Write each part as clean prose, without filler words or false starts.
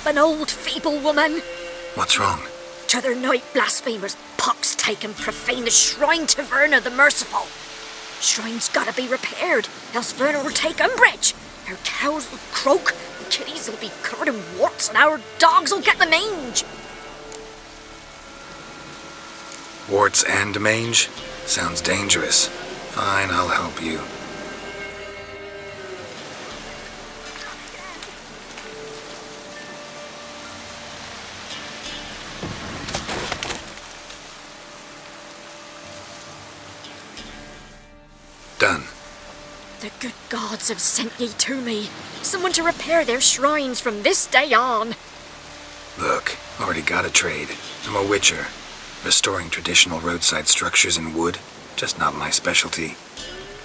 an old feeble woman. What's wrong? T'other night blasphemers pox taken profane the shrine to Verna the Merciful. Shrine's gotta be repaired, else Verna will take umbrage. Our cows will croak, our kitties will be covered in warts, and our dogs will get the mange. Warts and mange? Sounds dangerous. Fine, I'll help you. Done. The good gods have sent ye to me. Someone to repair their shrines from this day on. Look, already got a trade. I'm a witcher. Restoring traditional roadside structures in wood, just not my specialty.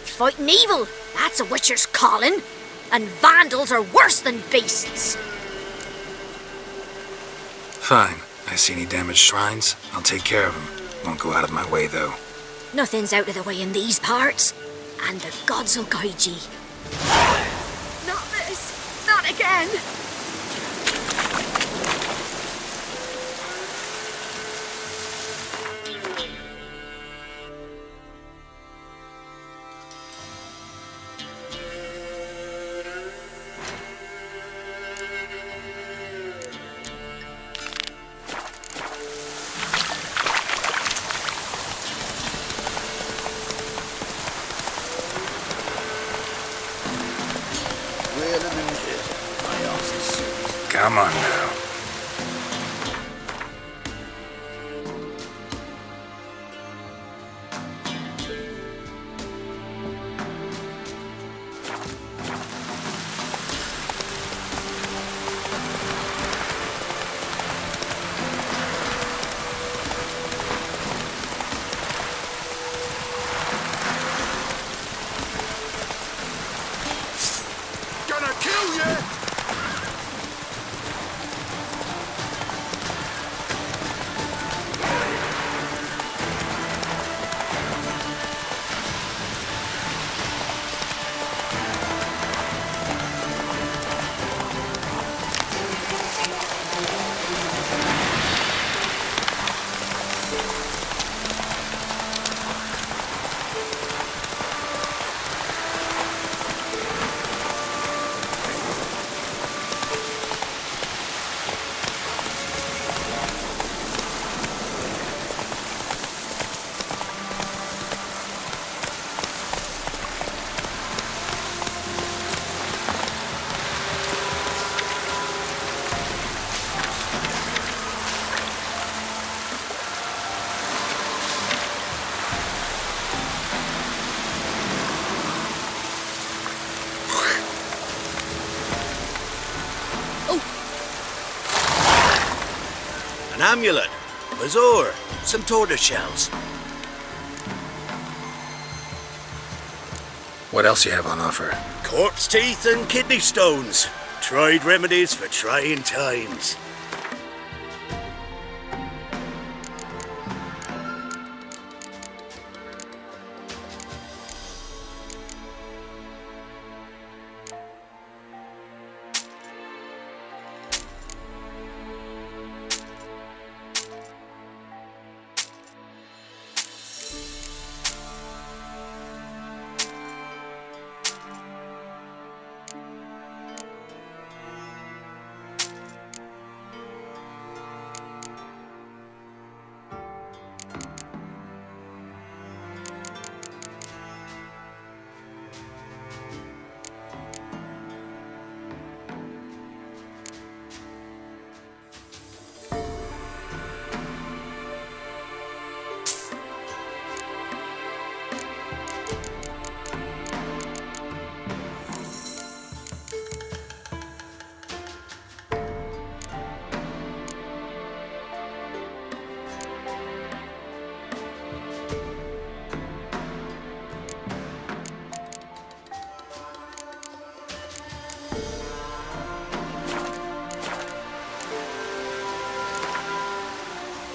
Fighting evil, that's a witcher's calling. And vandals are worse than beasts. Fine. I see any damaged shrines, I'll take care of them. Won't go out of my way, though. Nothing's out of the way in these parts. And the gods will guide ye. Not this! Not again! Come on now. Gonna kill you! An amulet, bazaar, some tortoise shells. What else you have on offer? Corpse teeth and kidney stones. Tried remedies for trying times.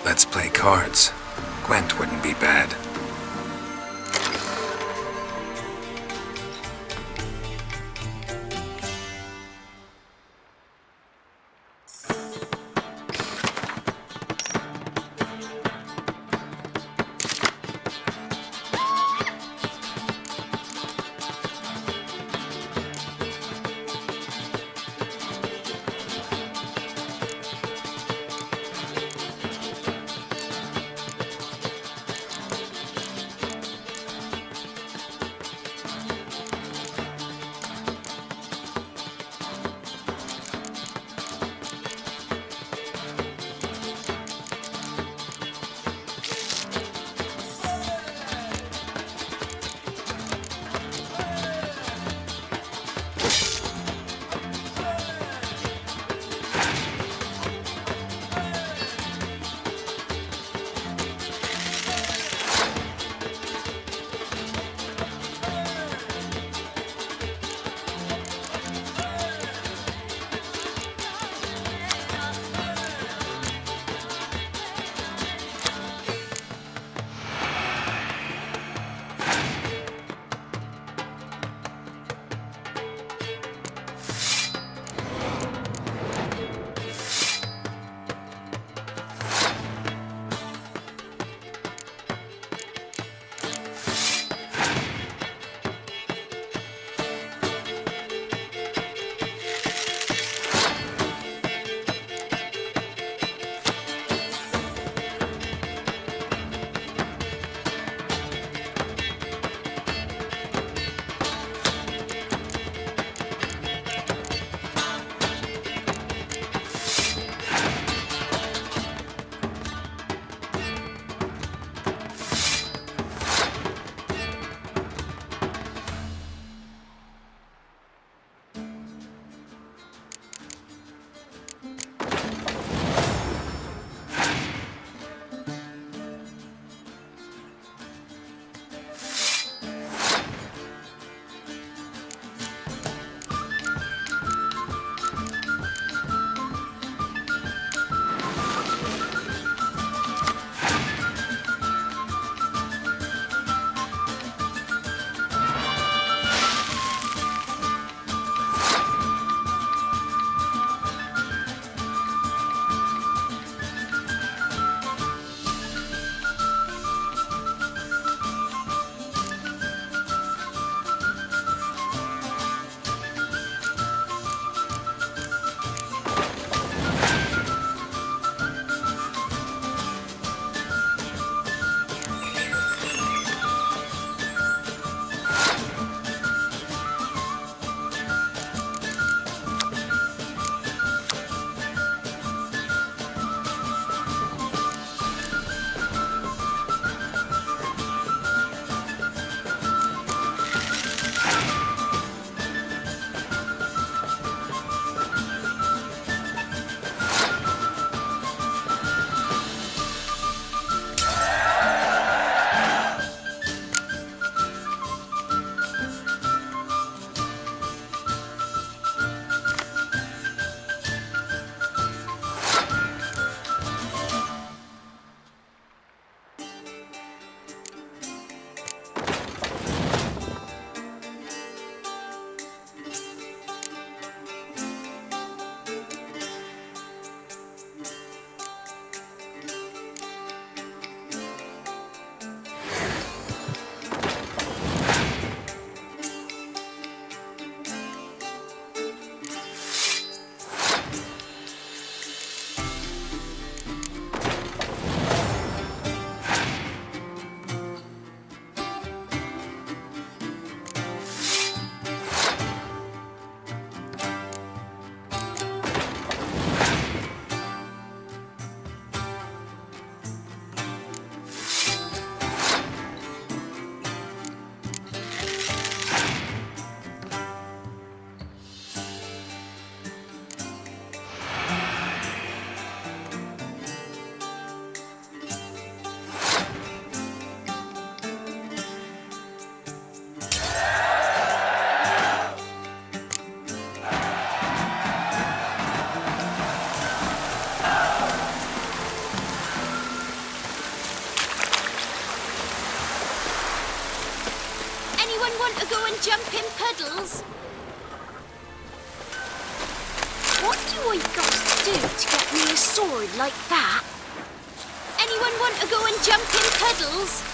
Let's play cards. Gwent wouldn't be bad. go and jump in puddles? What do I got to do to get me a sword like that? Anyone want to go and jump in puddles?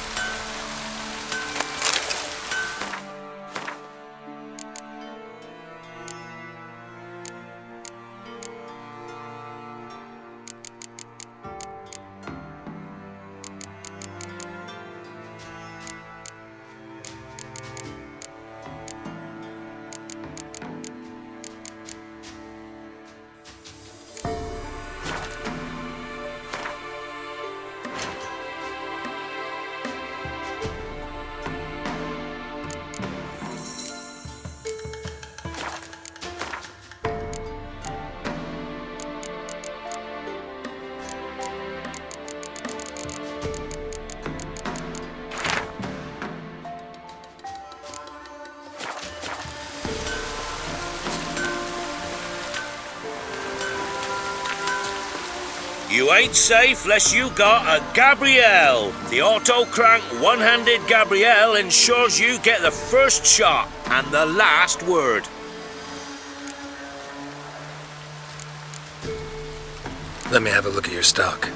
You ain't safe less you got a Gabrielle. The auto-crank one-handed Gabrielle ensures you get the first shot and the last word. Let me have a look at your stock.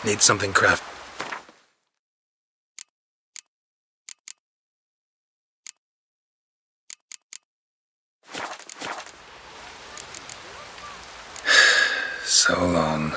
Need something craft. So long.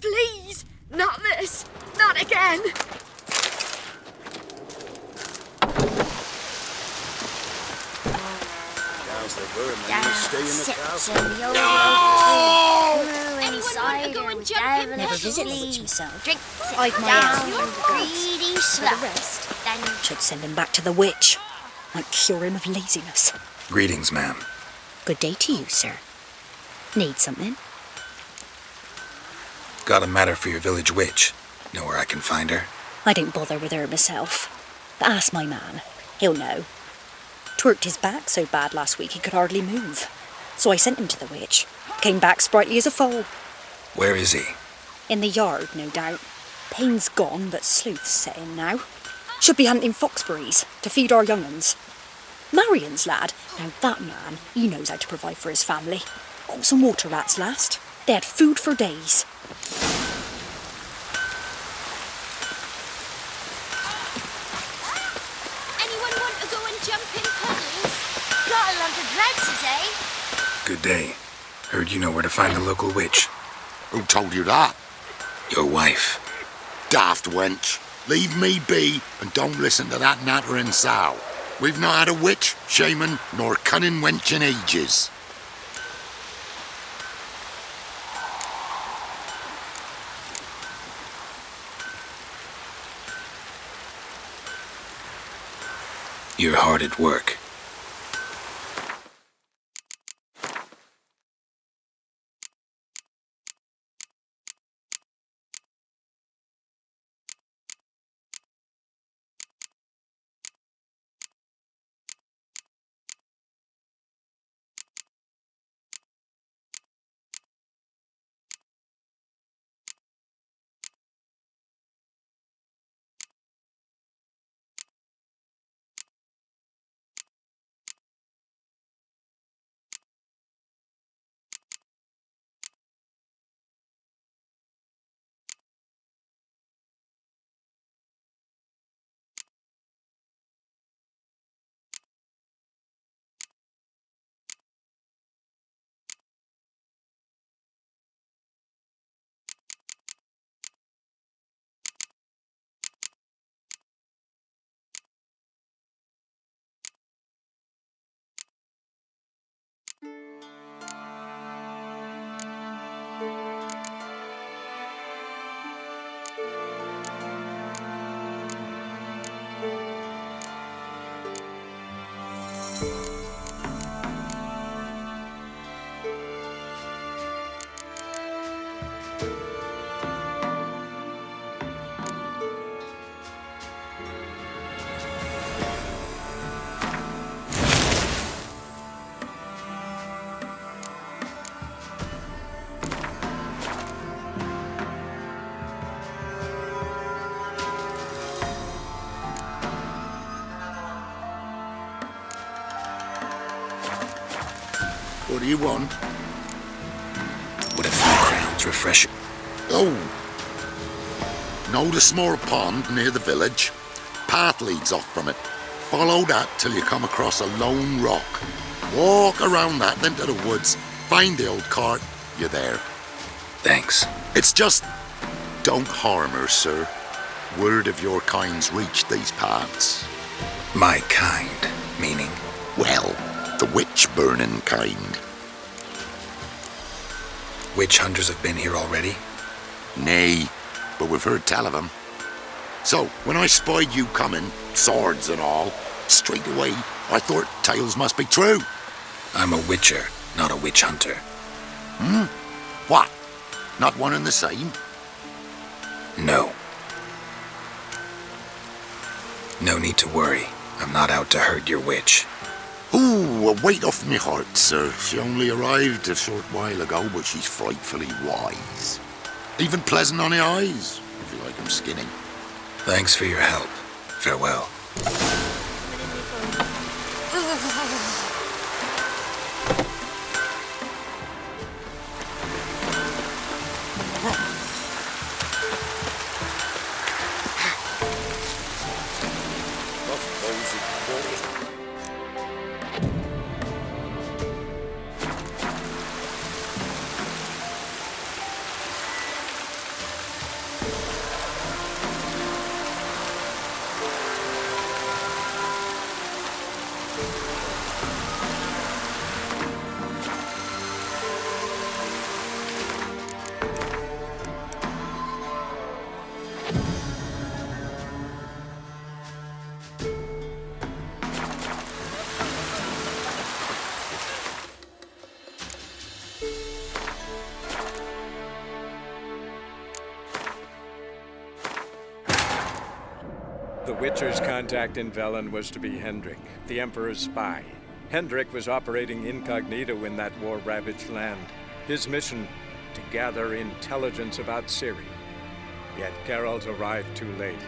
Please, not this, not again. How's the vermin? You stay in the castle. Anyone want to go and jump in? Never visit Leeds myself. Drink. I've my down. own. You're greedy For the slut. rest, Then should send him back to the witch. Might cure him of laziness. Greetings, ma'am. Good day to you, sir. Need something? Got a matter for your village witch. Know where I can find her? I didn't bother with her myself. But ask my man. He'll know. Twerked his back so bad last week he could hardly move. So I sent him to the witch. Came back sprightly as a foal. Where is he? In the yard, no doubt. Pain's gone, but sleuth's set in now. Should be hunting foxberries to feed our young uns. Marion's lad, now that man, he knows how to provide for his family. Caught some water rats last. They had food for days. anyone want to go and jump in puddles? Got a lump of bread today. Good day. Heard you know where to find the local witch. Who told you that? Your wife. Daft wench. Leave me be and don't listen to that nattering sow. We've not had a witch, shaman, nor cunning wench in ages. You're hard at work. What do you want? Would a few crowns refresh you? Oh. Know the small pond near the village? Path leads off from it. Follow that till you come across a lone rock. Walk around that, then to the woods. Find the old cart. You're there. Thanks. It's just... don't harm her, sir. Word of your kind's reached these parts. My kind, meaning? Well, the witch-burning kind. Witch hunters have been here already? Nay, but we've heard tell of 'em. So, when I spied you coming, swords and all, straight away I thought tales must be true. I'm a witcher, not a witch hunter. What? Not one and the same? No. No need to worry. I'm not out to hurt your witch. Ooh, a weight off me heart, sir. She only arrived a short while ago, but she's frightfully wise. Even pleasant on the eyes. if you like 'em skinning. Thanks for your help. Farewell. The Witcher's contact in Velen was to be Hendrik, the Emperor's spy. Hendrik was operating incognito in that war-ravaged land. His mission, to gather intelligence about Ciri. Yet Geralt arrived too late.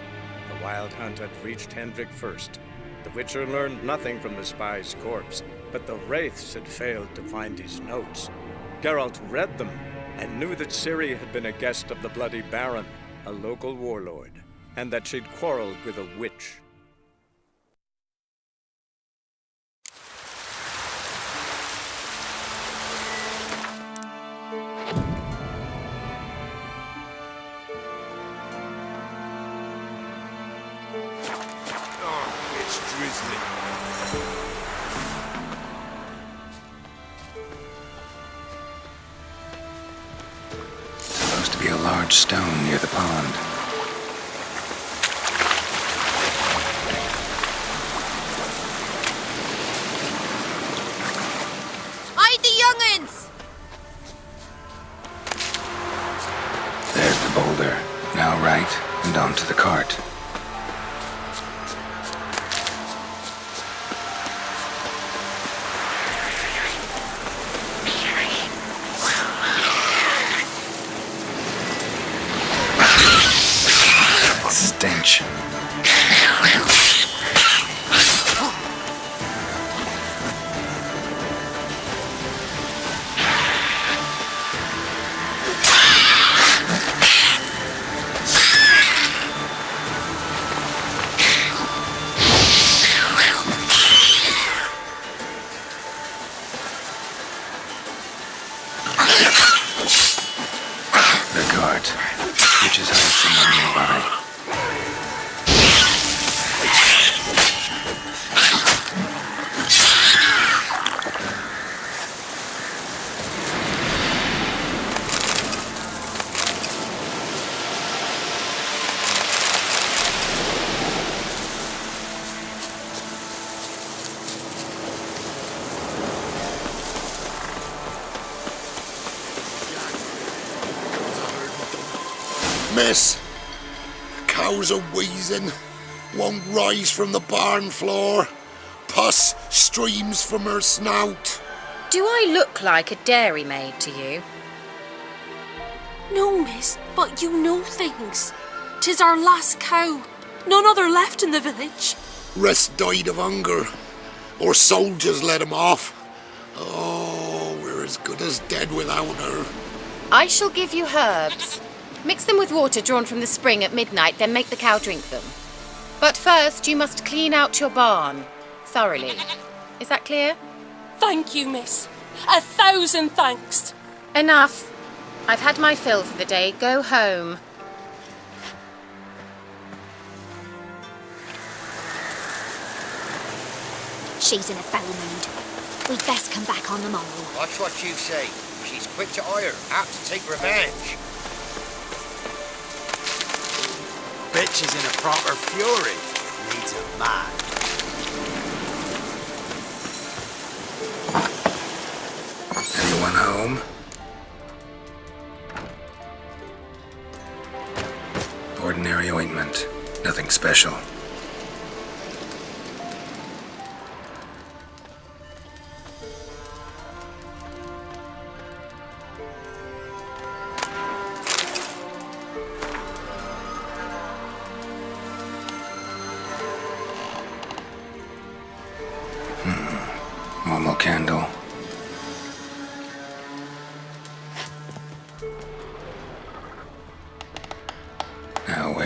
The Wild Hunt had reached Hendrik first. The Witcher learned nothing from the spy's corpse, but the Wraiths had failed to find his notes. Geralt read them and knew that Ciri had been a guest of the Bloody Baron, a local warlord, and that she'd quarreled with a witch. Oh, it's drizzling. Supposed to be a large stone near the pond. There's the boulder. Now right, and onto the cart. Stench. The cart, which is hiding somewhere nearby. Miss, cows are wheezing, won't rise from the barn floor. Pus streams from her snout. Do I look like a dairymaid to you? No, miss, but you know things. 'Tis our last cow. None other left in the village. Rest died of hunger, or soldiers let him off. Oh, we're as good as dead without her. I shall give you herbs. Mix them with water drawn from the spring at midnight, then make the cow drink them. But first, you must clean out your barn thoroughly. Is that clear? Thank you, miss. 1,000 thanks. Enough. I've had my fill for the day. Go home. She's in a foul mood. We'd best come back on the morrow. Watch what you say. She's quick to ire, apt to take revenge. Bitch is in a proper fury. Needs a man. Anyone home? Ordinary ointment. Nothing special.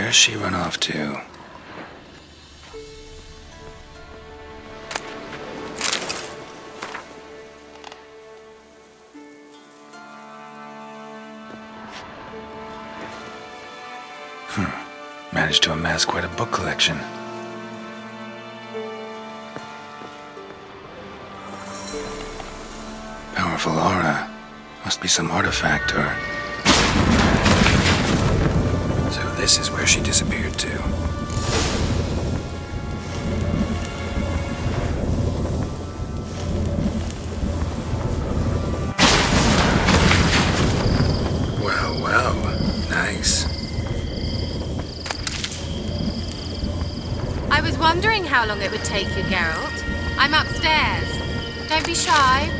Where's she run off to? Managed to amass quite a book collection. Powerful aura. Must be some artifact or... So this is where she disappeared to. Well, well. Nice. I was wondering how long it would take you, Geralt. I'm upstairs. Don't be shy.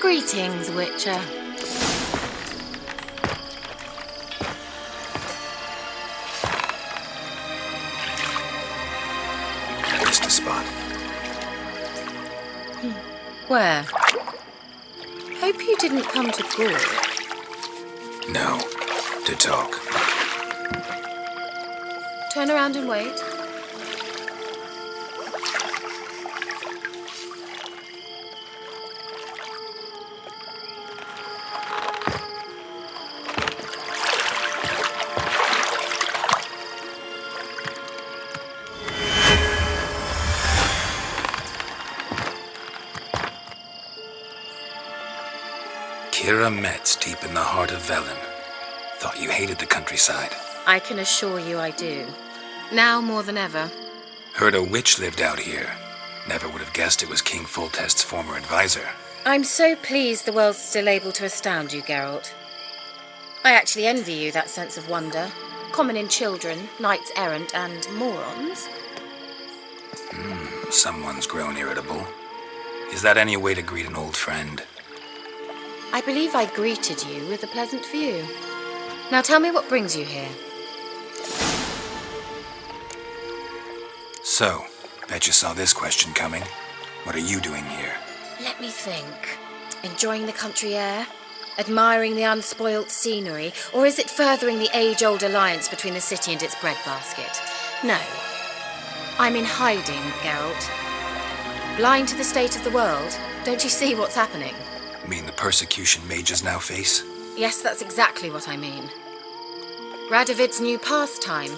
Greetings, Witcher. Missed a spot. Where? Hope you didn't come to Gaul. No. To talk. Turn around and wait. Kira Metz, deep in the heart of Velen. Thought you hated the countryside. I can assure you I do. Now more than ever. Heard a witch lived out here. Never would have guessed it was King Foltest's former advisor. I'm so pleased the world's still able to astound you, Geralt. I actually envy you that sense of wonder. Common in children, knights errant, and morons. Someone's grown irritable. Is that any way to greet an old friend? I believe I greeted you with a pleasant view. Now tell me what brings you here. So, bet you saw this question coming. What are you doing here? Let me think. Enjoying the country air? Admiring the unspoilt scenery? Or is it furthering the age-old alliance between the city and its breadbasket? No. I'm in hiding, Geralt. Blind to the state of the world? Don't you see what's happening? Mean the persecution mages now face? Yes, that's exactly what I mean. Radovid's new pastime.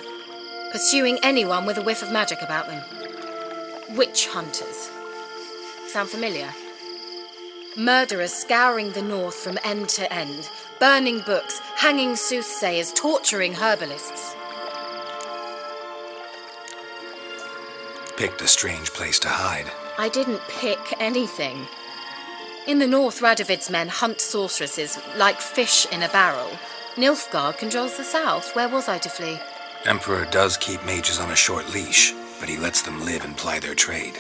Pursuing anyone with a whiff of magic about them. Witch hunters. Sound familiar? Murderers scouring the north from end to end, burning books, hanging soothsayers, torturing herbalists. Picked a strange place to hide. I didn't pick anything. In the north, Radovid's men hunt sorceresses like fish in a barrel. Nilfgaard controls the south. Where was I to flee? Emperor does keep mages on a short leash, but he lets them live and ply their trade.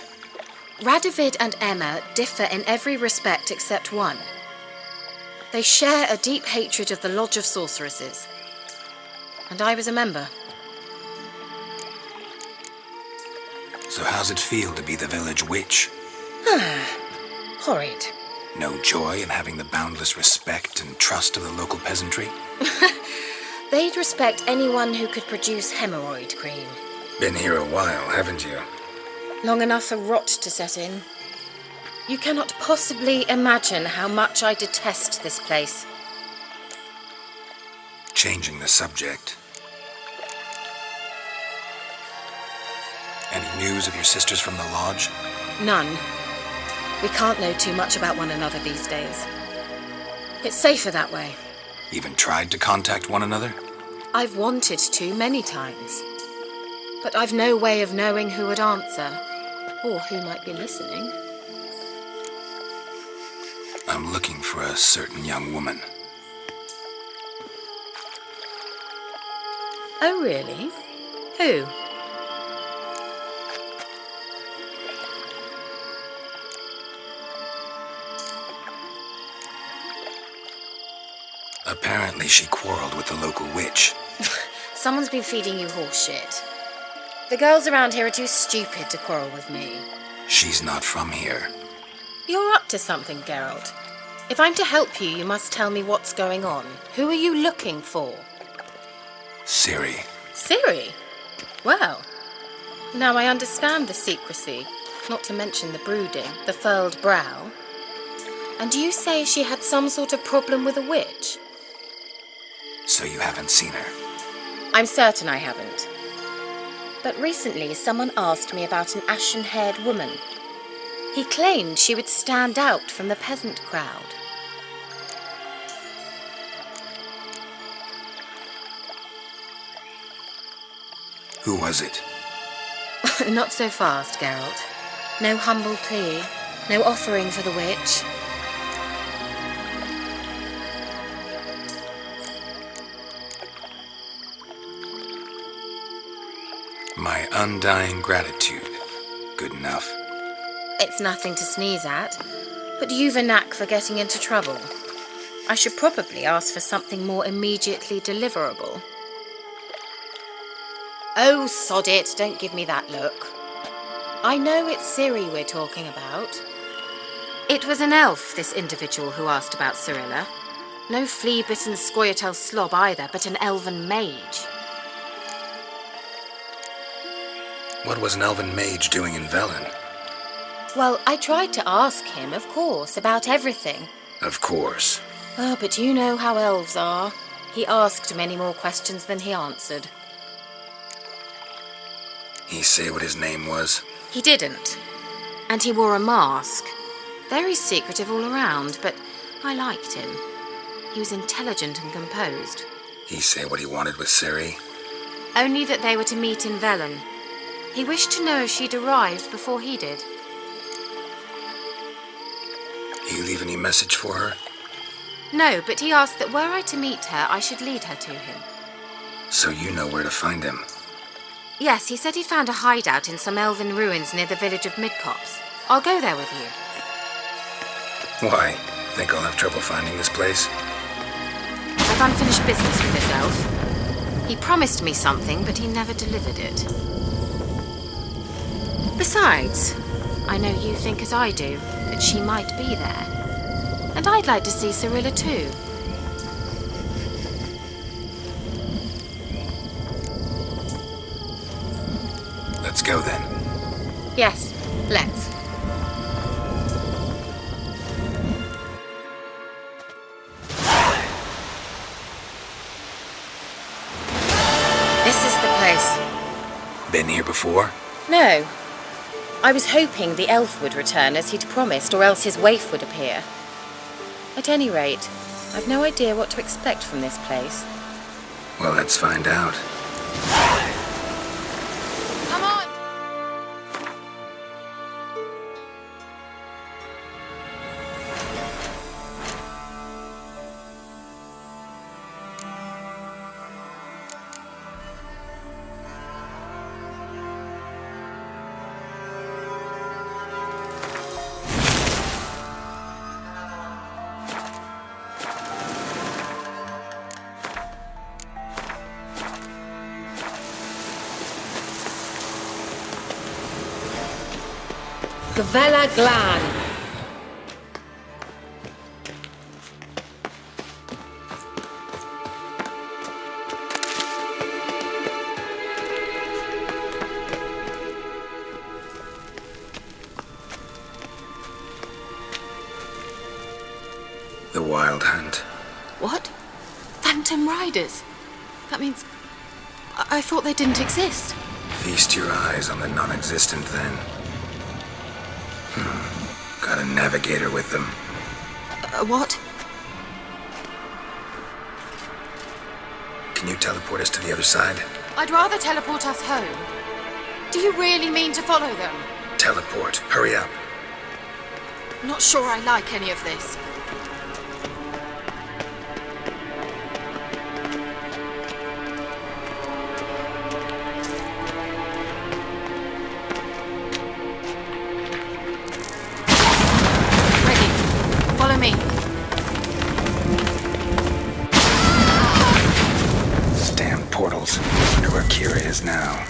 Radovid and Emma differ in every respect except one. They share a deep hatred of the Lodge of Sorceresses. And I was a member. So how's it feel to be the village witch? Horrid. No joy in having the boundless respect and trust of the local peasantry? They'd respect anyone who could produce hemorrhoid cream. Been here a while, haven't you? Long enough for rot to set in. You cannot possibly imagine how much I detest this place. Changing the subject. Any news of your sisters from the lodge? None. We can't know too much about one another these days. It's safer that way. Even tried to contact one another? I've wanted to many times. But I've no way of knowing who would answer, or who might be listening. I'm looking for a certain young woman. Oh, really? Who? A Apparently she quarreled with the local witch. Someone's been feeding you horse shit. The girls around here are too stupid to quarrel with me. She's not from here. You're up to something, Geralt. If I'm to help you, you must tell me what's going on. Who are you looking for? Ciri. Ciri? Well, now I understand the secrecy, not to mention the brooding, the furled brow. And you say she had some sort of problem with a witch? So you haven't seen her? I'm certain I haven't. But recently someone asked me about an ashen-haired woman. He claimed she would stand out from the peasant crowd. Who was it? Not so fast, Geralt. No humble plea, no offering for the witch. My undying gratitude. Good enough. It's nothing to sneeze at, but you've a knack for getting into trouble. I should probably ask for something more immediately deliverable. Oh, sod it, don't give me that look. I know it's Ciri we're talking about. It was an elf, this individual who asked about Cirilla. No flea-bitten Scoia'tael slob either, but an elven mage. What was an elven mage doing in Velen? Well, I tried to ask him, of course, about everything. Of course. Oh, but you know how elves are. He asked many more questions than he answered. He say what his name was? He didn't. And he wore a mask. Very secretive all around, but I liked him. He was intelligent and composed. He say what he wanted with Ciri? Only that they were to meet in Velen. He wished to know if she'd arrived before he did. He leave any message for her? No, but he asked that were I to meet her, I should lead her to him. So you know where to find him? Yes, he said he'd found a hideout in some elven ruins near the village of Midcopse. I'll go there with you. Why? Think I'll have trouble finding this place? I've unfinished business with this elf. He promised me something, but he never delivered it. Besides, I know you think as I do, that she might be there. And I'd like to see Cirilla too. Let's go then. Yes, let's. This is the place. Been here before? No. I was hoping the elf would return as he'd promised, or else his waif would appear. At any rate, I've no idea what to expect from this place. Well, let's find out. Come on! Gavella Glan. The Wild Hunt. What? Phantom Riders? That means... I thought they didn't exist. Feast your eyes on the non-existent then. Got a navigator with them. What? Can you teleport us to the other side? I'd rather teleport us home. Do you really mean to follow them? Teleport. Hurry up. Not sure I like any of this. Ready. Follow me. is now.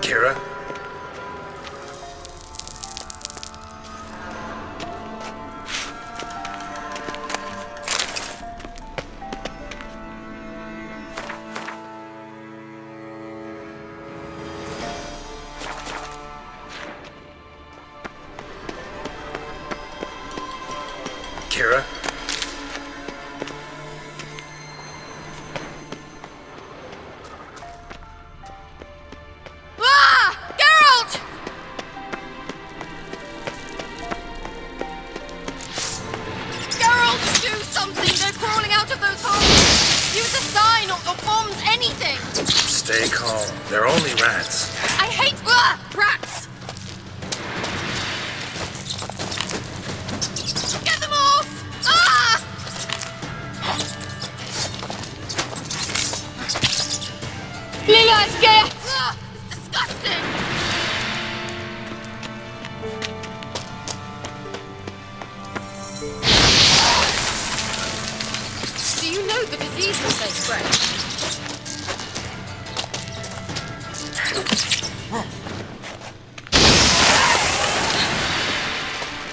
Kira? Kira? Stay calm. They're only rats. I hate rats! Get them off! Ah! Lila, it's gay! It's disgusting! Do you know the diseases they spread?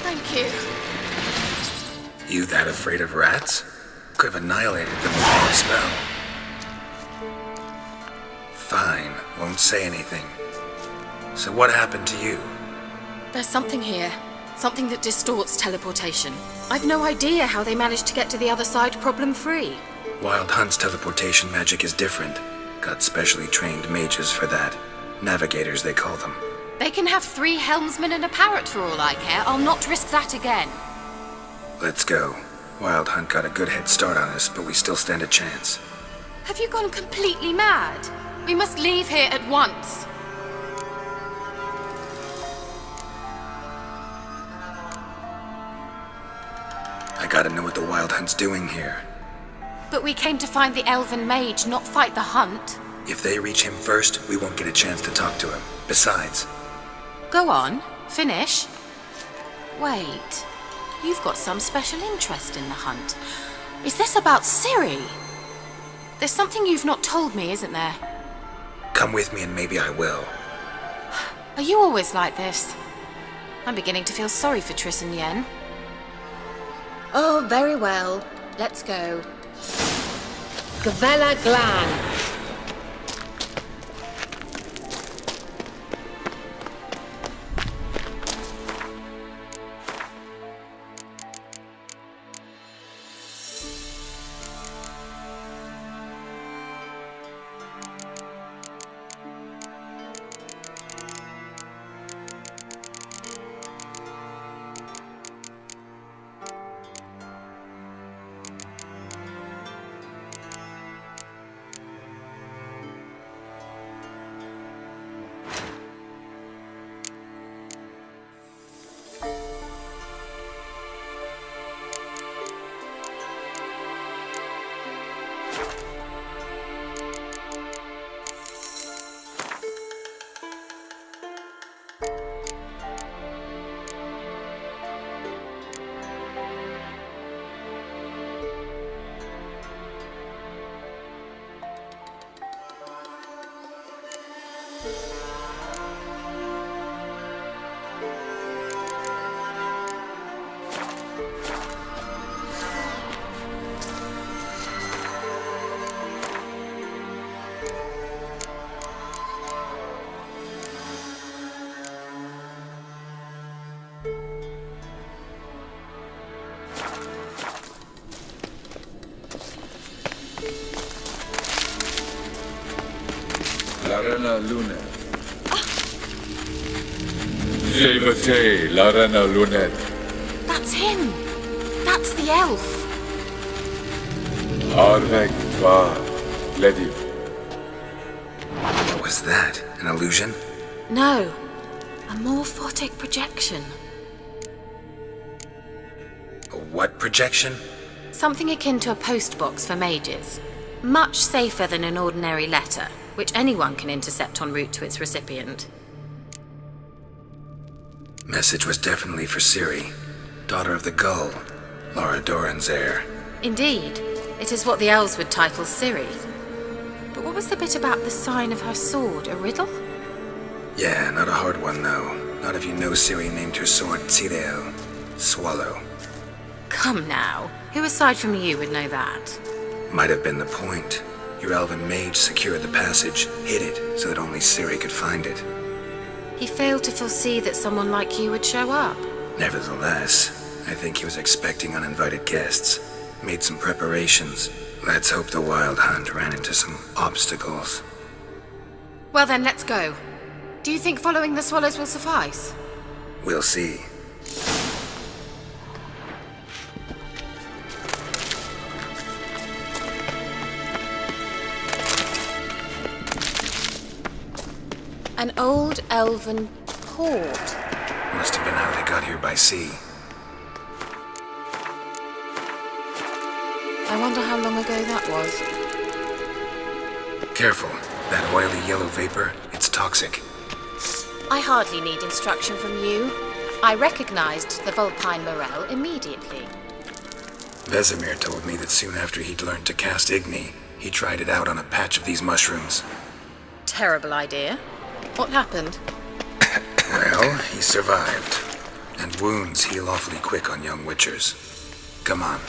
Thank you. You that afraid of rats? Could have annihilated them with one spell. Fine, won't say anything. So what happened to you? There's something here. Something that distorts teleportation. I've no idea how they managed to get to the other side problem-free. Wild Hunt's teleportation magic is different. Got specially trained mages for that. Navigators, they call them. They can have 3 helmsmen and a parrot for all I care. I'll not risk that again. Let's go. Wild Hunt got a good head start on us, but we still stand a chance. Have you gone completely mad? We must leave here at once. I gotta know what the Wild Hunt's doing here. But we came to find the elven mage, not fight the hunt. If they reach him first, we won't get a chance to talk to him. Besides... Go on. Finish. Wait. You've got some special interest in the hunt. Is this about Ciri? There's something you've not told me, isn't there? Come with me and maybe I will. Are you always like this? I'm beginning to feel sorry for Triss and Yen. Oh, very well. Let's go. Gavella Glan. Larena Lunet. Sevate Larena Lunet. That's him. That's the elf. Arvek Va Lediv. What was that? An illusion? No. A morphotic projection. A what projection? Something akin to a postbox for mages. Much safer than an ordinary letter, which anyone can intercept en route to its recipient. Message was definitely for Ciri, daughter of the Gull, Laura Doran's heir. Indeed, it is what the elves would title Ciri. But what was the bit about the sign of her sword? A riddle? Yeah, not a hard one though. Not if you know Ciri named her sword Tirel, Swallow. Come now, who aside from you would know that? Might have been the point. Your elven mage secured the passage, hid it, so that only Ciri could find it. He failed to foresee that someone like you would show up. Nevertheless, I think he was expecting uninvited guests. Made some preparations. Let's hope the Wild Hunt ran into some obstacles. Well then, let's go. Do you think following the swallows will suffice? We'll see. An old elven port. Must have been how they got here by sea. I wonder how long ago that was. Careful. That oily yellow vapor, it's toxic. I hardly need instruction from you. I recognized the vulpine morel immediately. Vesemir told me that soon after he'd learned to cast Igni, he tried it out on a patch of these mushrooms. Terrible idea. What happened? Well, he survived. And wounds heal awfully quick on young witchers. Come on.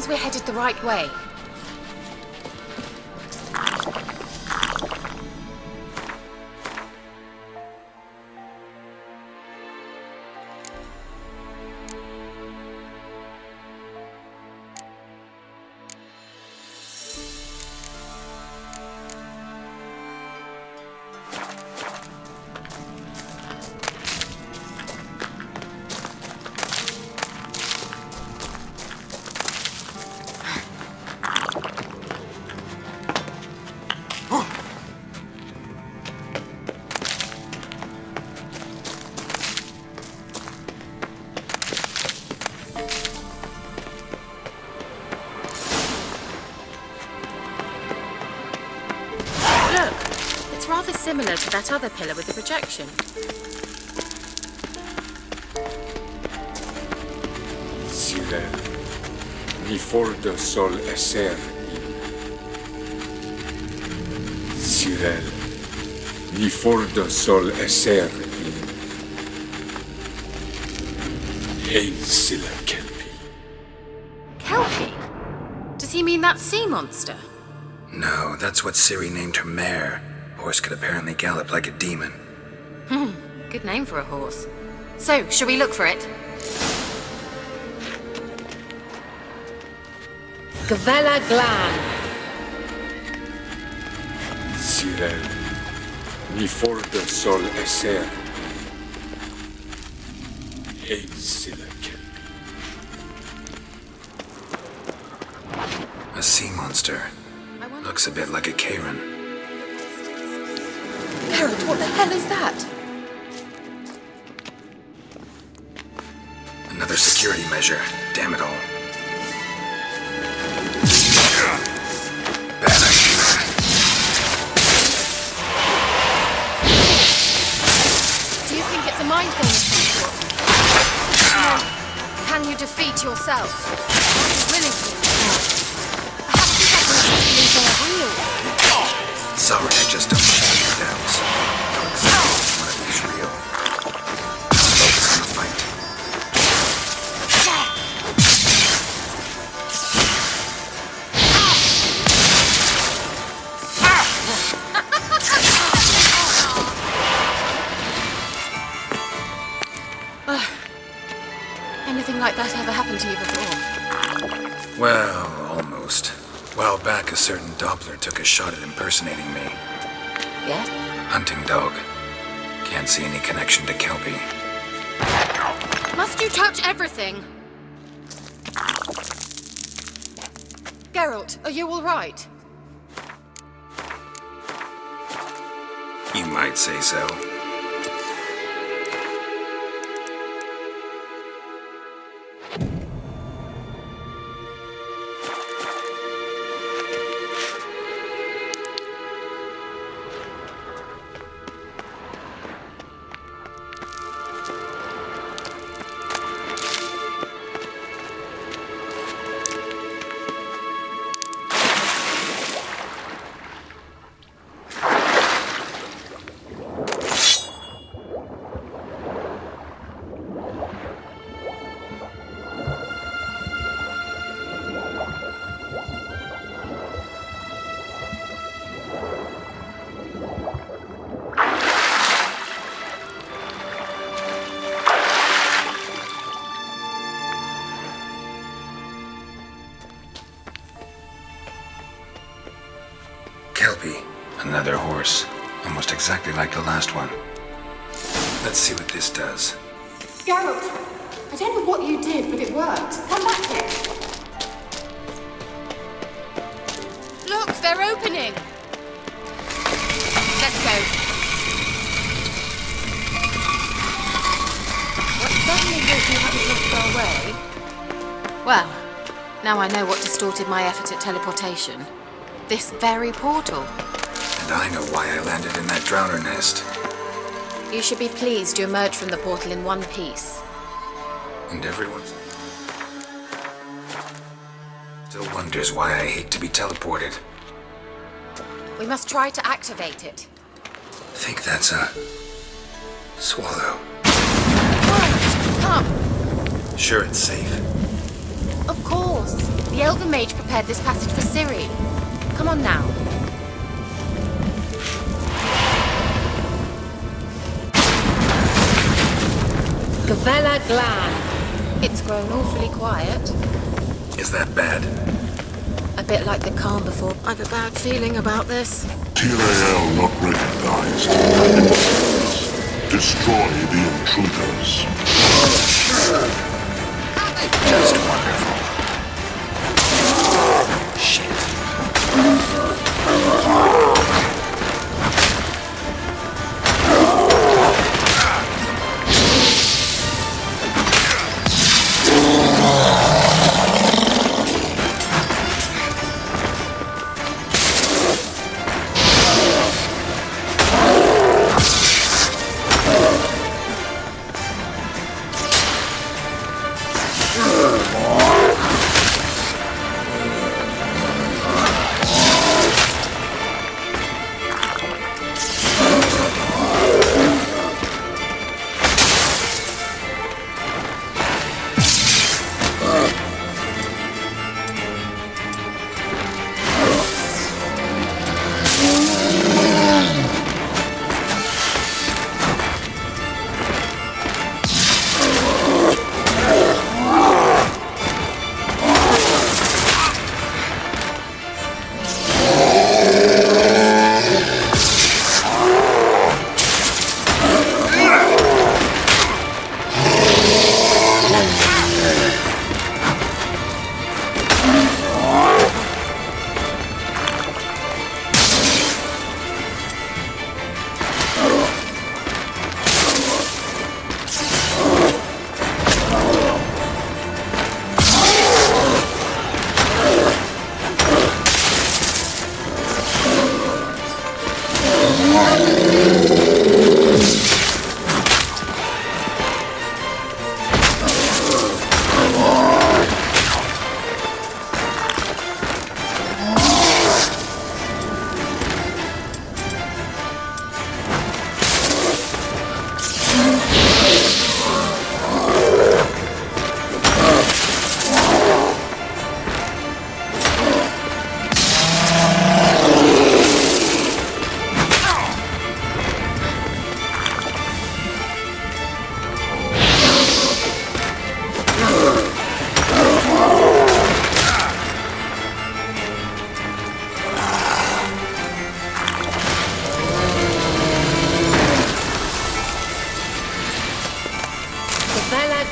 means we're headed the right way. It's rather similar to that other pillar with the projection. Sirel, ni fordo sol eser in. Sirel, ni fordo sol eser in. Hein sila kelpi. Kelpie? Does he mean that sea monster? No, that's what Ciri named her mare. Horse could apparently gallop like a demon. Good name for a horse. So, shall we look for it? Gavella Glan. Sirel, ni fordo sol eser. Hein sila kelpi. A sea monster. Looks a bit like a Karen. Geralt, what the hell is that? Another security measure. Damn it all. Bad idea. Do you think it's a mind game of some sort? Can you defeat yourself? Willing to? Perhaps you have been real. Sorry, I just don't share your doubts. Know exactly which one of you is real. Focus on the fight. Anything like that ever happened to you before? Well, almost. A while back, a certain Doppler took a shot at impersonating me. Yes? Hunting dog. Can't see any connection to Kelpie. Must you touch everything? Geralt, are you all right? You might say so. Kelpie, another horse. Almost exactly like the last one. Let's see what this does. Geralt, I don't know what you did, but it worked. Come back here. Look, they're opening! Let's go. What suddenly hope you haven't lost our way? Well, now I know what distorted my effort at teleportation. This very portal. And I know why I landed in that drowner nest. You should be pleased you emerged from the portal in one piece. And everyone still wonders why I hate to be teleported. We must try to activate it. I think that's a swallow. Right, come. Sure it's safe. Of course. course. The Elven Mage prepared this passage for Ciri. Come on now. Gavella Glan. It's grown awfully quiet. Is that bad? A bit like the calm before. I've a bad feeling about this. TLAL not recognized. Destroy the intruders. Just wonderful. Shit.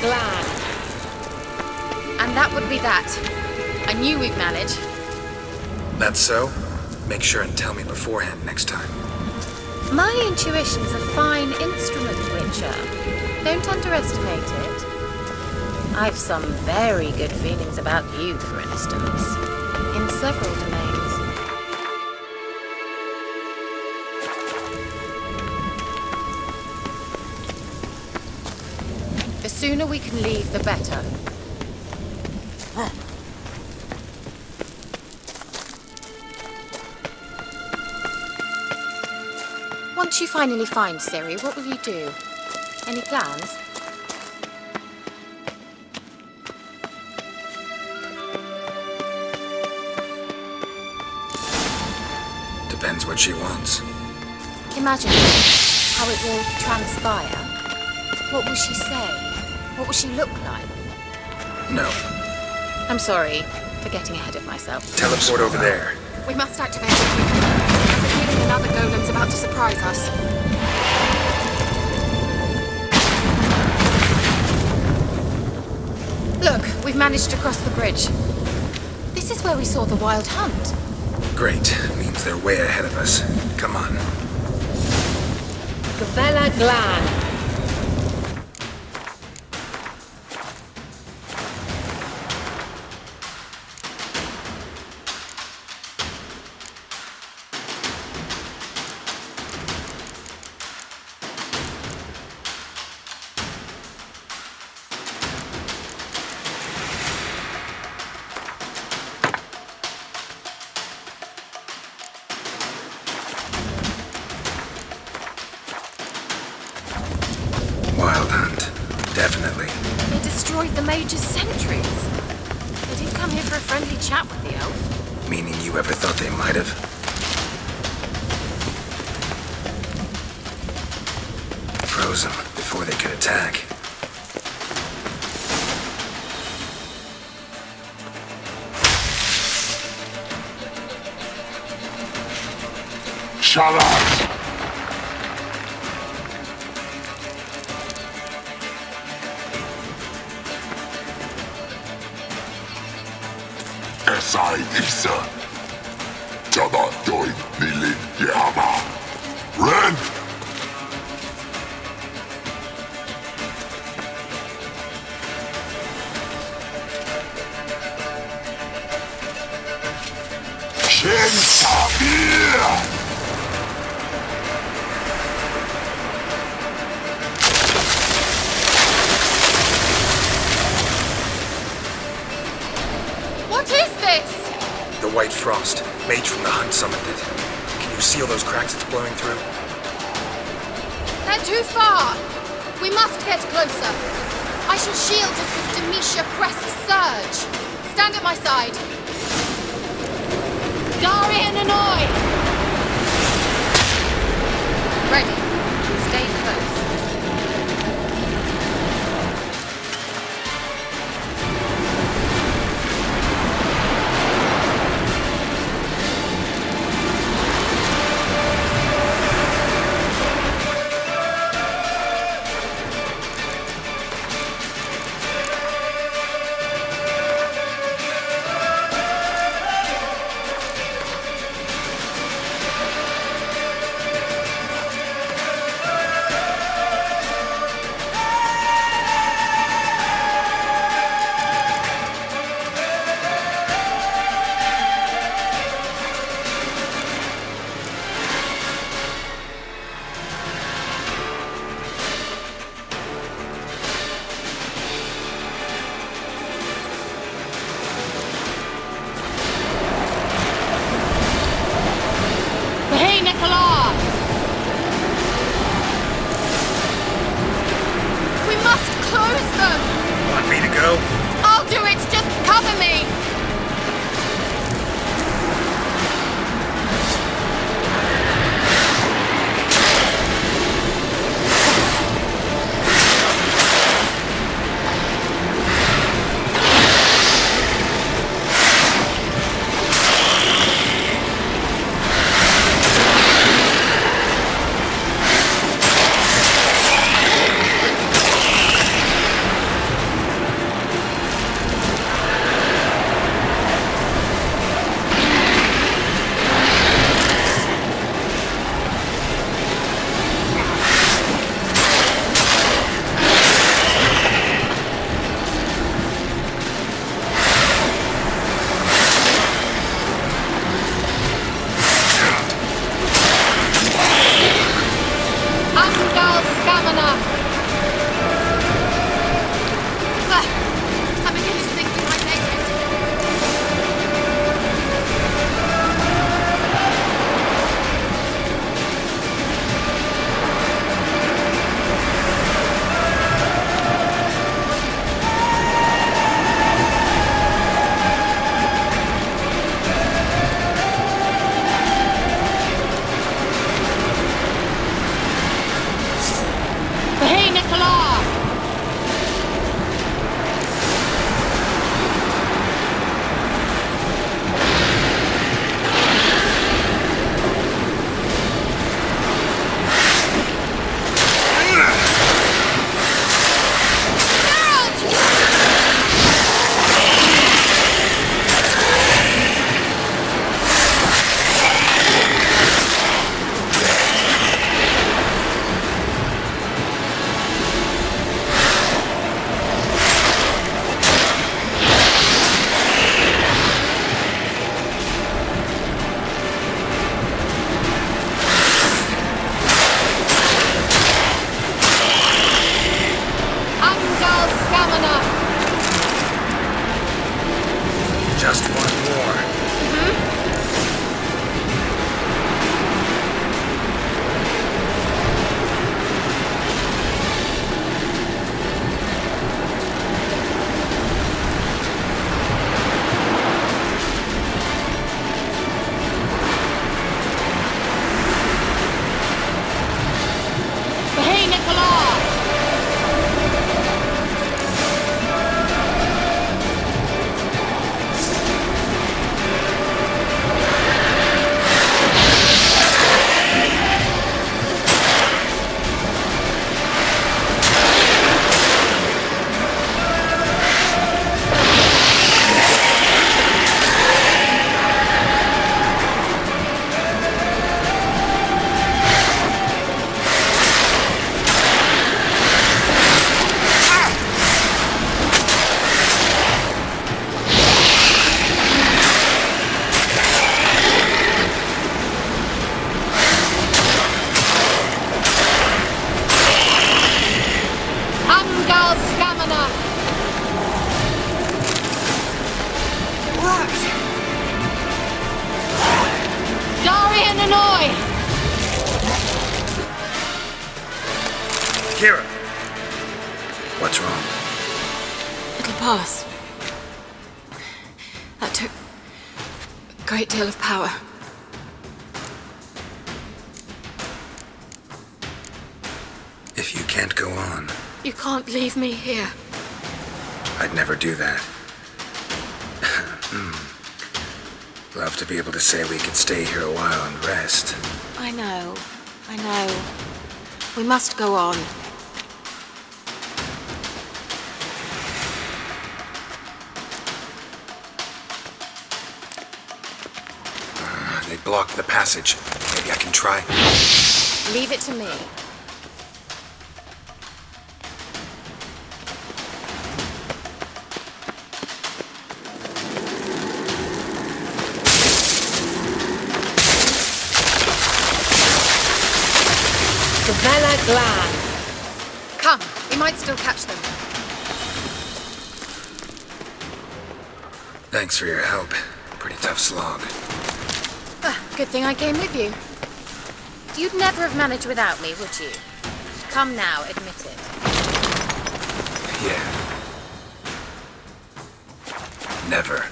Glad. And that would be that. I knew we'd manage. That's so? Make sure and tell me beforehand next time. My intuition's a fine instrument, Witcher. Don't underestimate it. I've some very good feelings about you, for instance. In several domains. The sooner we can leave, the better. Once you finally find Ciri, what will you do? Any plans? Depends what she wants. Imagine how it will transpire. What will she say? What will she look like? No. I'm sorry for getting ahead of myself. Teleport over there. We must activate it. There's a feeling another golem's about to surprise us. Look, we've managed to cross the bridge. This is where we saw the wild hunt. Great. Means they're way ahead of us. Come on. Gavella Glan. Wild hunt. Definitely. They destroyed the Mage's sentries. They didn't come here for a friendly chat with the elf. Meaning you ever thought they might have? Froze them before they could attack. Shut up! Esai Isa. Jada doi nilin yama. Ren! Shen Sabir! What is this? The White Frost. Mage from the Hunt summoned it. Can you see all those cracks it's blowing through? They're too far. We must get closer. I shall shield us with Demetia Crest's surge. Stand at my side. Darian and Oi! Ready. Stay close. Hanoi! Kira! What's wrong? It'll pass. That took a great deal of power. If you can't go on, You can't leave me here. I'd never do that. Love to be able to say we could stay here a while and rest. I know. We must go on. They blocked the passage. Maybe I can try. Leave it to me. Vela Glan. Come, we might still catch them. Thanks for your help. Pretty tough slog. Good thing I came with you. You'd never have managed without me, would you? Come now, admit it. Yeah. Never.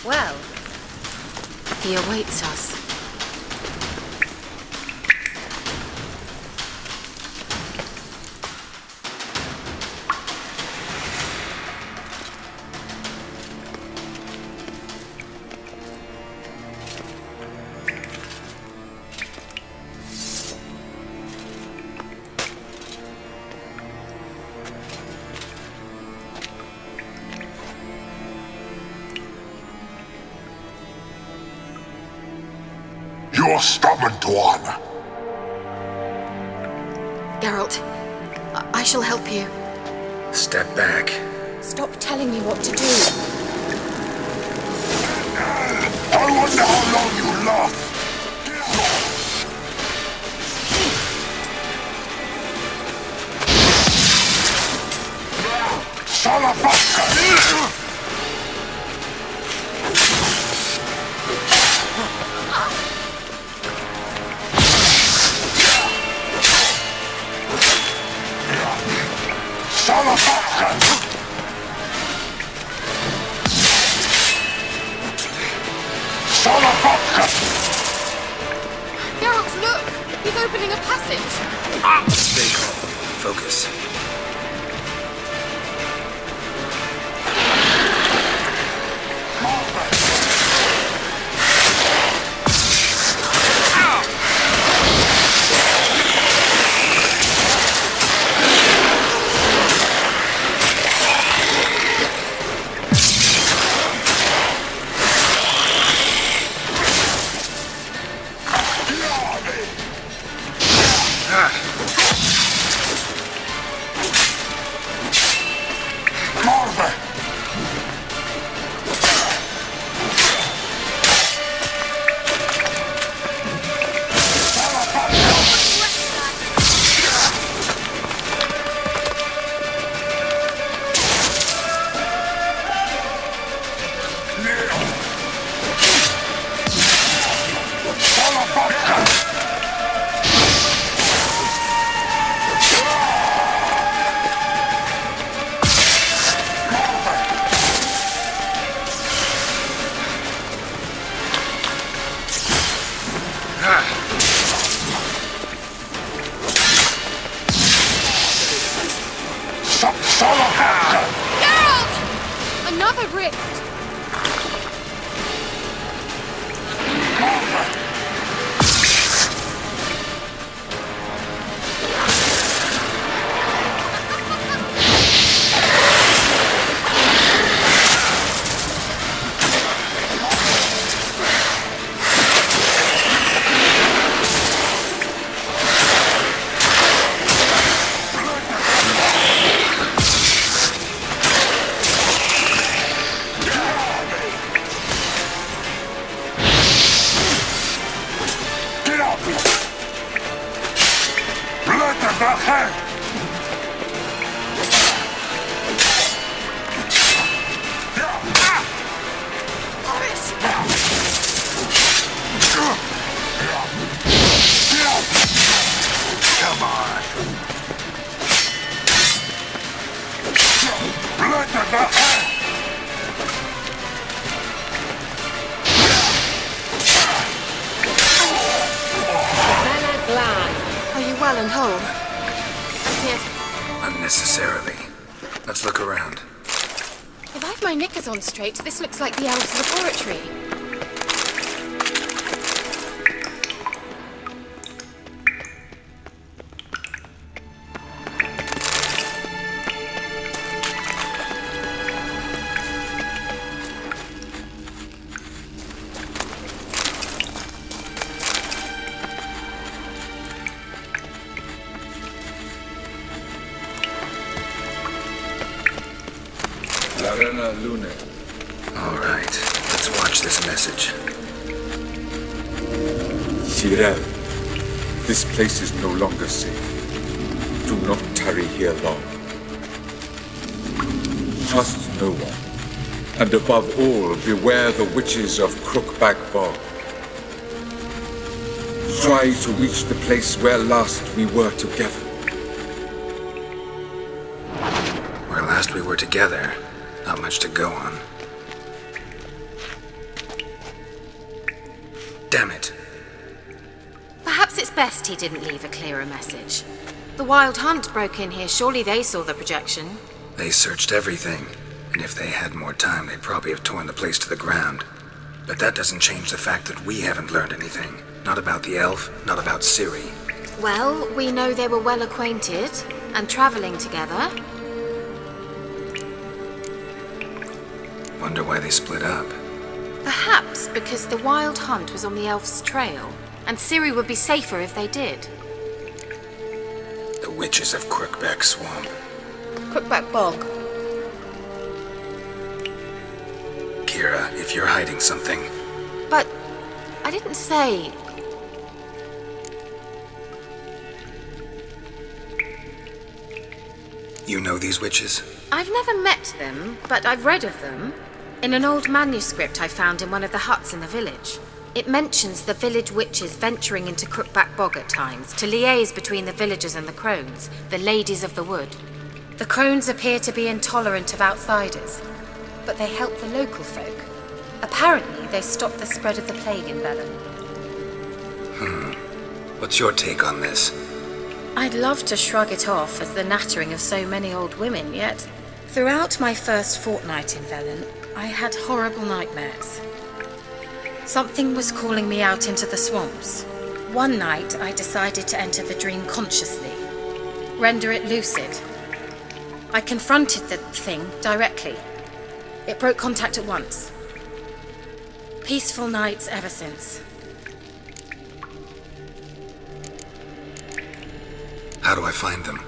Well, he awaits us. You're stubborn, Tuan. Geralt, I shall help you. Step back. Stop telling me what to do. I wonder how long you last. Salafaka! Geralt, look! He's opening a passage! Stay calm. Focus. Geralt! Another rift! Yeah! Come on. Blood to the head. Are you well and whole? Yes. Unnecessarily. Let's look around. If I've my knickers on straight, this looks like the elves' laboratory. Larena Lune. All right, let's watch this message. Sirel, this place is no longer safe. Do not tarry here long. Trust no one. And above all, beware the witches of Crookback Bog. Try to reach the place where last we were together. Where last we were together, not much to go on. Damn it. Perhaps it's best he didn't leave a clearer message. The Wild Hunt broke in here. Surely they saw the projection. They searched everything, and if they had more time, they'd probably have torn the place to the ground. But that doesn't change the fact that we haven't learned anything. Not about the elf, not about Ciri. Well, we know they were well acquainted and traveling together. Wonder why they split up. Perhaps because the Wild Hunt was on the elf's trail, and Ciri would be safer if they did. The witches of Crookback Swamp. Crookback Bog. Kira, if you're hiding something... But I didn't say... You know these witches? I've never met them, but I've read of them. In an old manuscript I found in one of the huts in the village. It mentions the village witches venturing into Crookback Bog at times to liaise between the villagers and the crones, the ladies of the wood. The crones appear to be intolerant of outsiders, but they help the local folk. Apparently, they stopped the spread of the plague in Velen. What's your take on this? I'd love to shrug it off as the nattering of so many old women, yet throughout my first fortnight in Velen, I had horrible nightmares. Something was calling me out into the swamps. One night, I decided to enter the dream consciously, render it lucid. I confronted the thing directly. It broke contact at once. Peaceful nights ever since. How do I find them?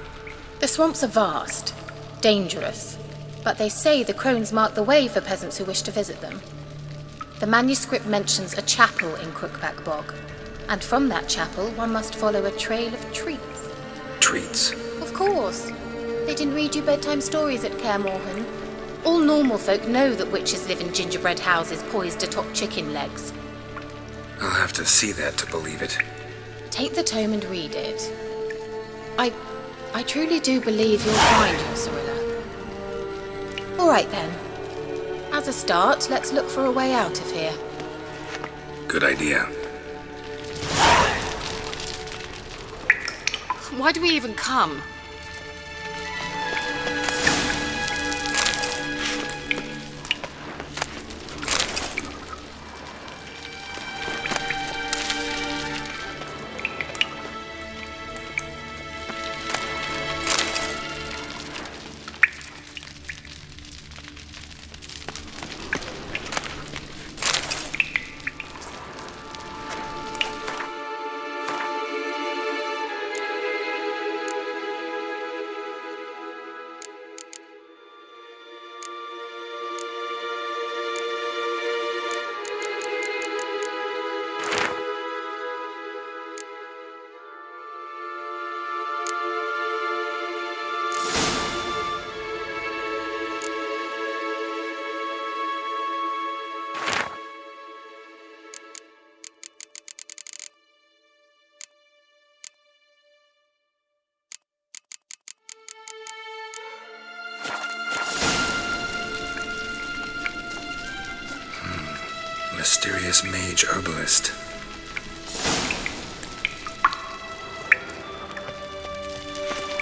The swamps are vast, dangerous, but they say the crones mark the way for peasants who wish to visit them. The manuscript mentions a chapel in Crookback Bog, and from that chapel one must follow a trail of treats. Treats? Of course. They didn't read you bedtime stories at Kaer Morhen. All normal folk know that witches live in gingerbread houses poised atop chicken legs. I'll have to see that to believe it. Take the tome and read it. I truly do believe you'll find your Cirilla. All right then. As a start, let's look for a way out of here. Good idea. Why do we even come? Mysterious mage herbalist.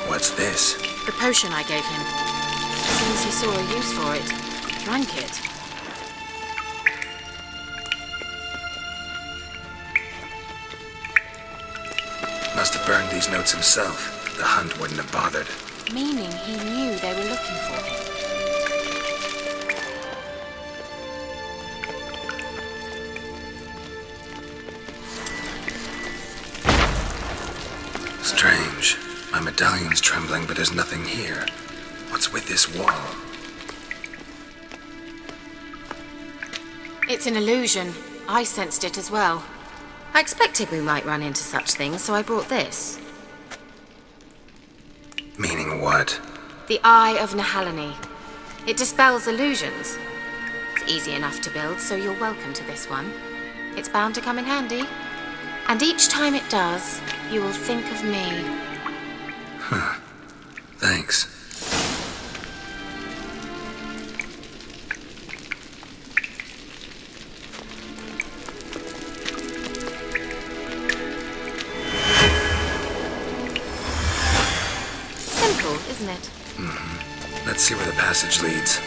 What's this? The potion I gave him. Seems he saw a use for it. Drank it. Must have burned these notes himself. The hunt wouldn't have bothered. Meaning he knew they were looking for him. Strange. My medallion's trembling, but there's nothing here. What's with this wall? It's an illusion. I sensed it as well. I expected we might run into such things, so I brought this. Meaning what? The Eye of Nehaleni. It dispels illusions. It's easy enough to build, so you're welcome to this one. It's bound to come in handy. And each time it does, you will think of me. Huh. Thanks. Simple, isn't it? Mm-hmm. Let's see where the passage leads.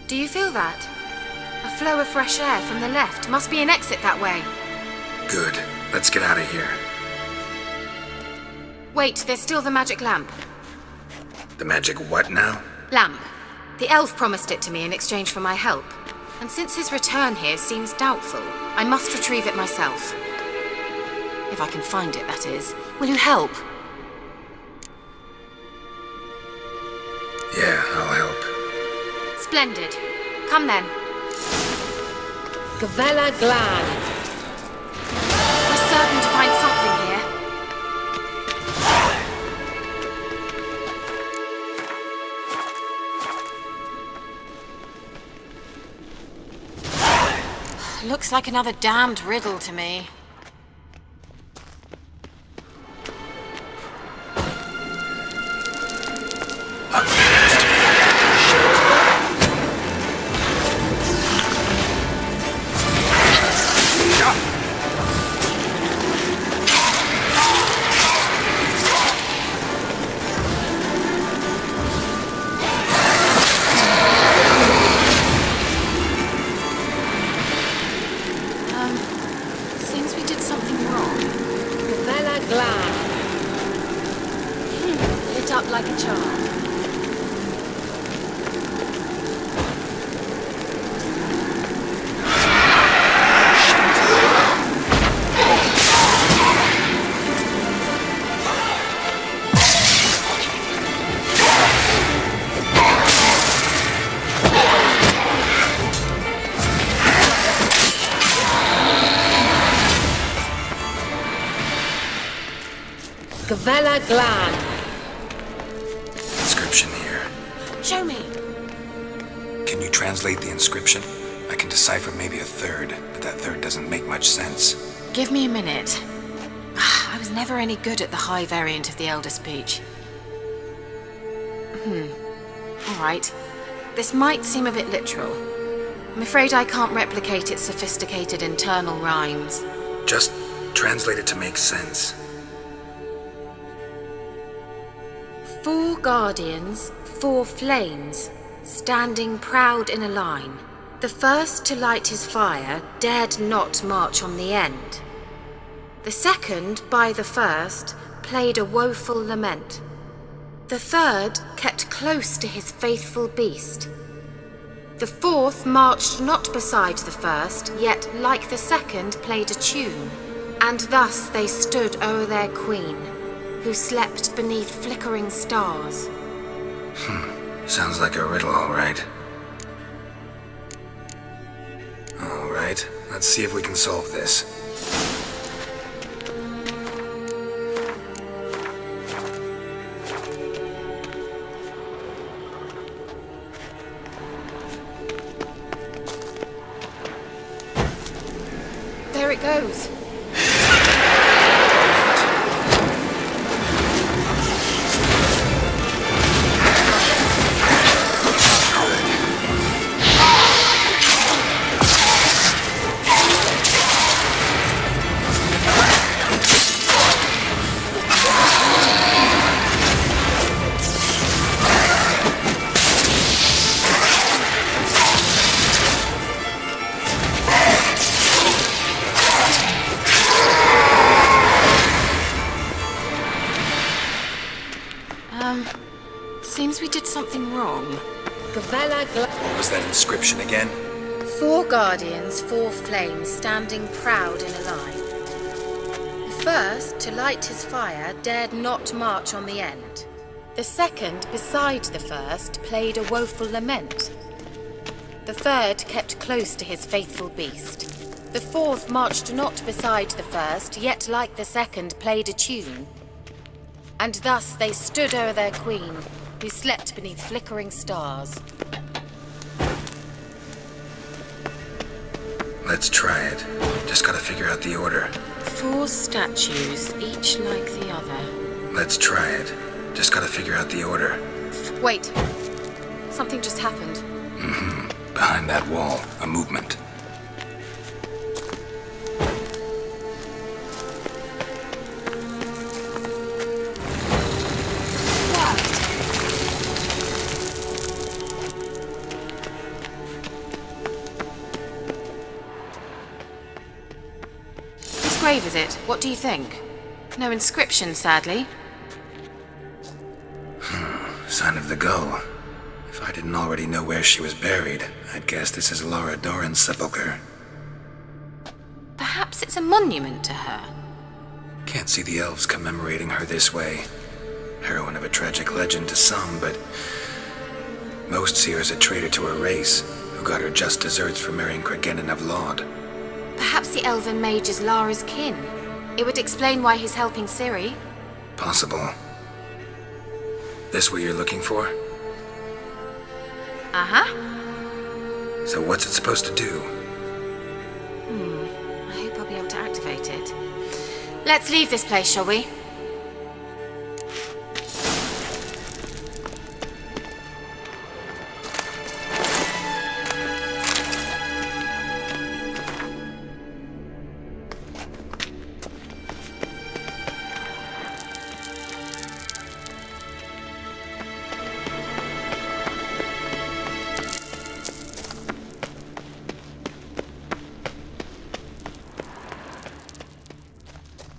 Do you feel that? A flow of fresh air from the left. Must be an exit that way. Good. Let's get out of here. Wait, there's still the magic lamp. The magic what now? Lamp. The elf promised it to me in exchange for my help. And since his return here seems doubtful, I must retrieve it myself. If I can find it, that is. Will you help? Yeah, I'll help. Splendid. Come then. Gavella Glan. We're certain to find something here. Looks like another damned riddle to me. Seems we did something wrong. Gavella Glan. Lit up like a charm. Gavella Glan. Inscription here. Show me. Can you translate the inscription? I can decipher maybe a third, but that third doesn't make much sense. Give me a minute. I was never any good at the high variant of the Elder speech. All right. This might seem a bit literal. I'm afraid I can't replicate its sophisticated internal rhymes. Just translate it to make sense. 4 guardians, 4 flames, standing proud in a line. The first to light his fire dared not march on the end. The second, by the first, played a woeful lament. The third kept close to his faithful beast. The fourth marched not beside the first, yet like the second played a tune. And thus they stood o'er their queen, who slept beneath flickering stars. Sounds like a riddle, all right. All right, let's see if we can solve this. There it goes. wrong. What was that inscription again? 4 guardians, 4 flames, standing proud in a line. The first, to light his fire, dared not march on the end. The second, beside the first, played a woeful lament. The third kept close to his faithful beast. The fourth marched not beside the first, yet like the second played a tune. And thus they stood o'er their queen, who slept beneath flickering stars. Let's try it. Just gotta figure out the order. 4 statues, each like the other. Let's try it. Just gotta figure out the order. Wait. Something just happened. Behind that wall, a movement. Whose grave is it? What do you think? No inscription, sadly. Sign of the gull. If I didn't already know where she was buried, I'd guess this is Laura Doran's sepulchre. Perhaps it's a monument to her. Can't see the elves commemorating her this way. Heroine of a tragic legend to some, but most see her as a traitor to her race, who got her just deserts for marrying Cregennan of Laud. Perhaps the elven mage is Lara's kin. It would explain why he's helping Ciri. Possible. This what you're looking for? Uh-huh. So what's it supposed to do? I hope I'll be able to activate it. Let's leave this place, shall we?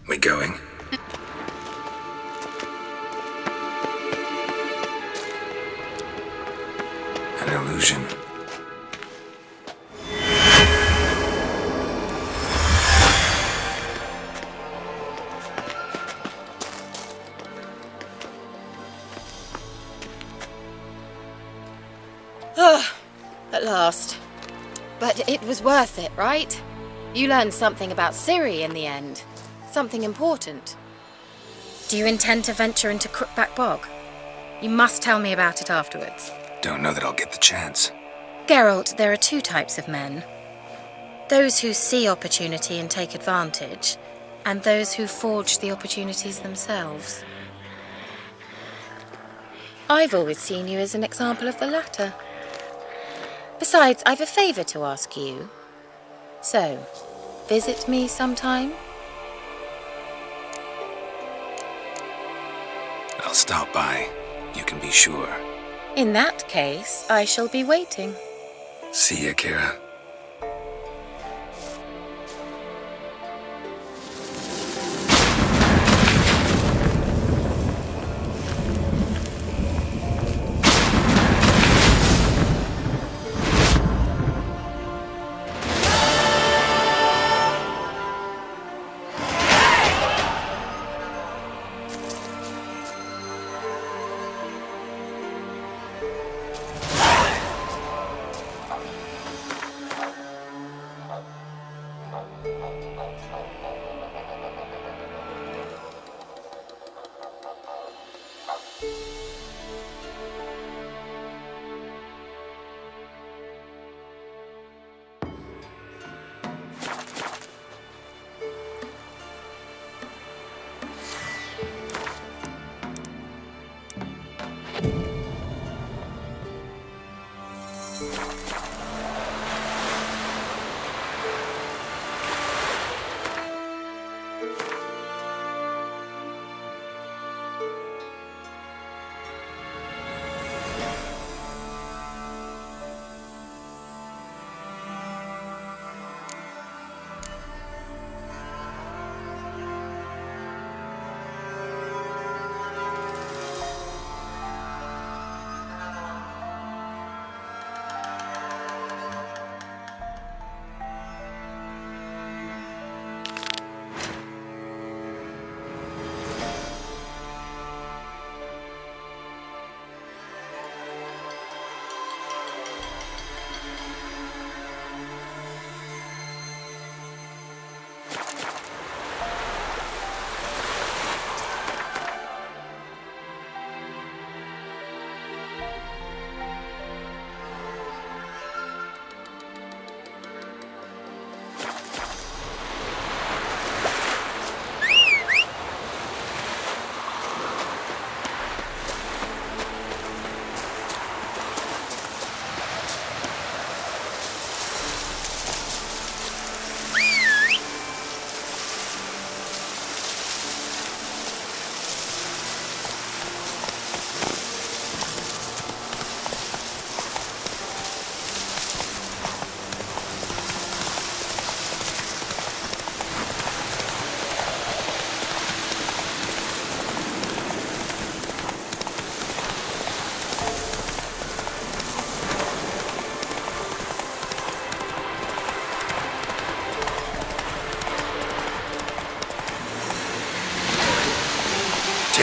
We going? An illusion. At last. But it was worth it, right? You learned something about Ciri in the end. Something important. Do you intend to venture into Crookback Bog? You must tell me about it afterwards. Don't know that I'll get the chance. Geralt, there are 2 types of men. Those who see opportunity and take advantage, and those who forge the opportunities themselves. I've always seen you as an example of the latter. Besides, I've a favour to ask you. So, visit me sometime? I'll stop by. You can be sure. In that case, I shall be waiting. See ya, Kira.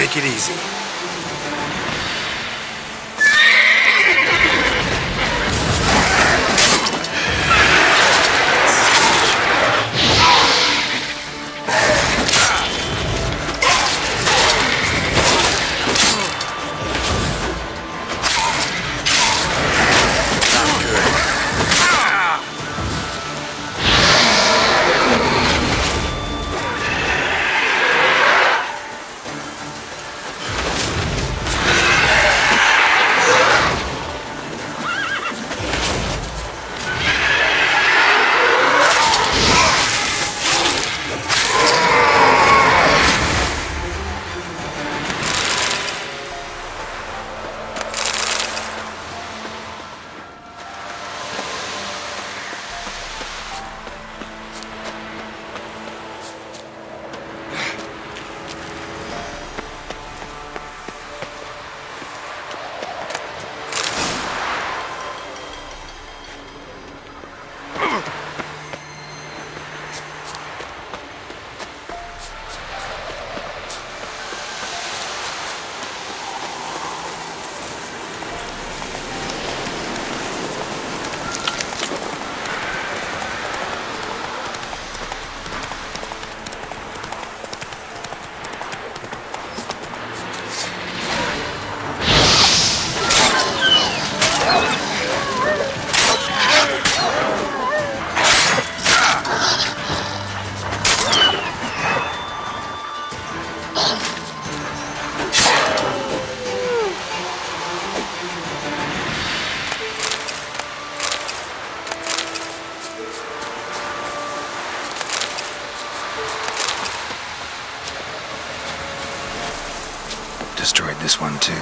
Take it easy. Destroyed this one too.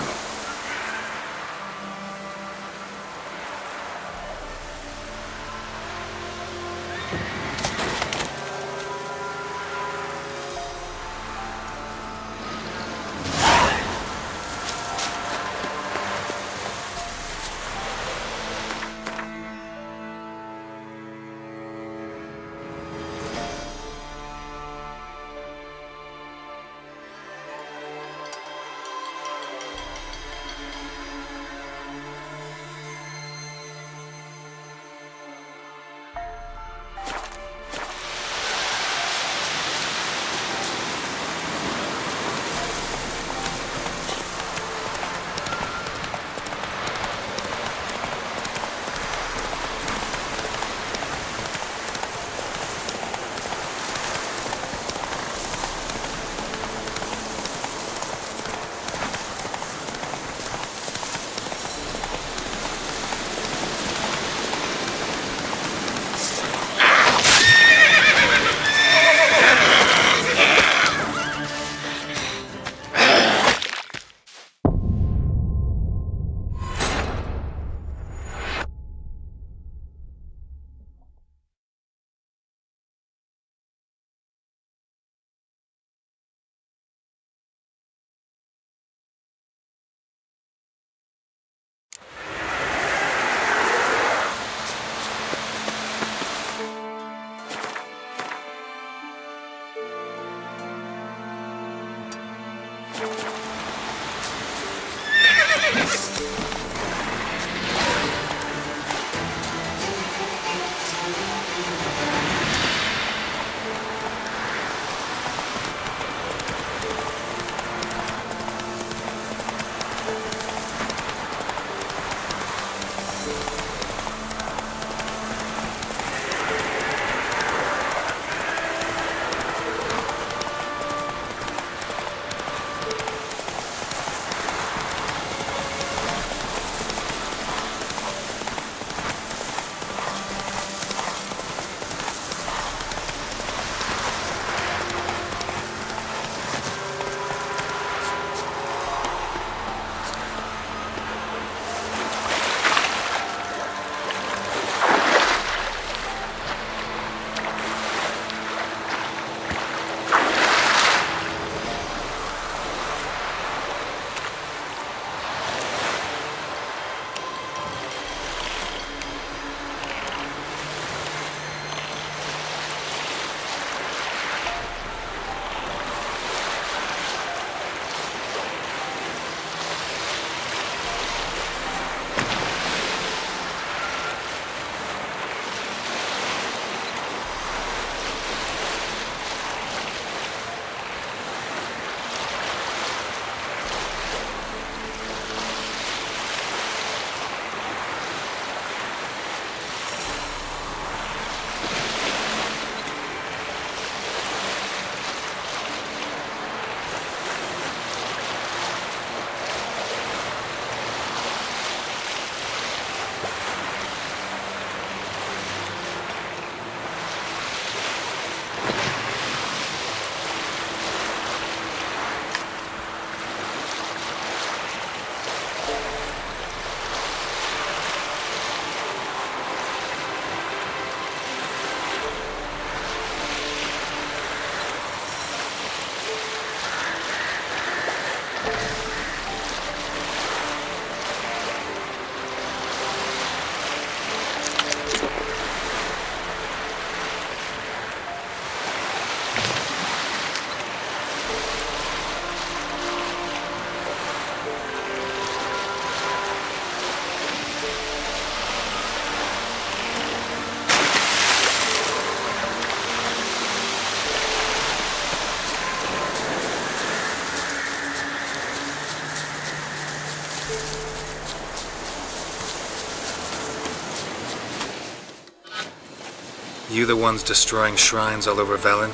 You the ones destroying shrines all over Velen?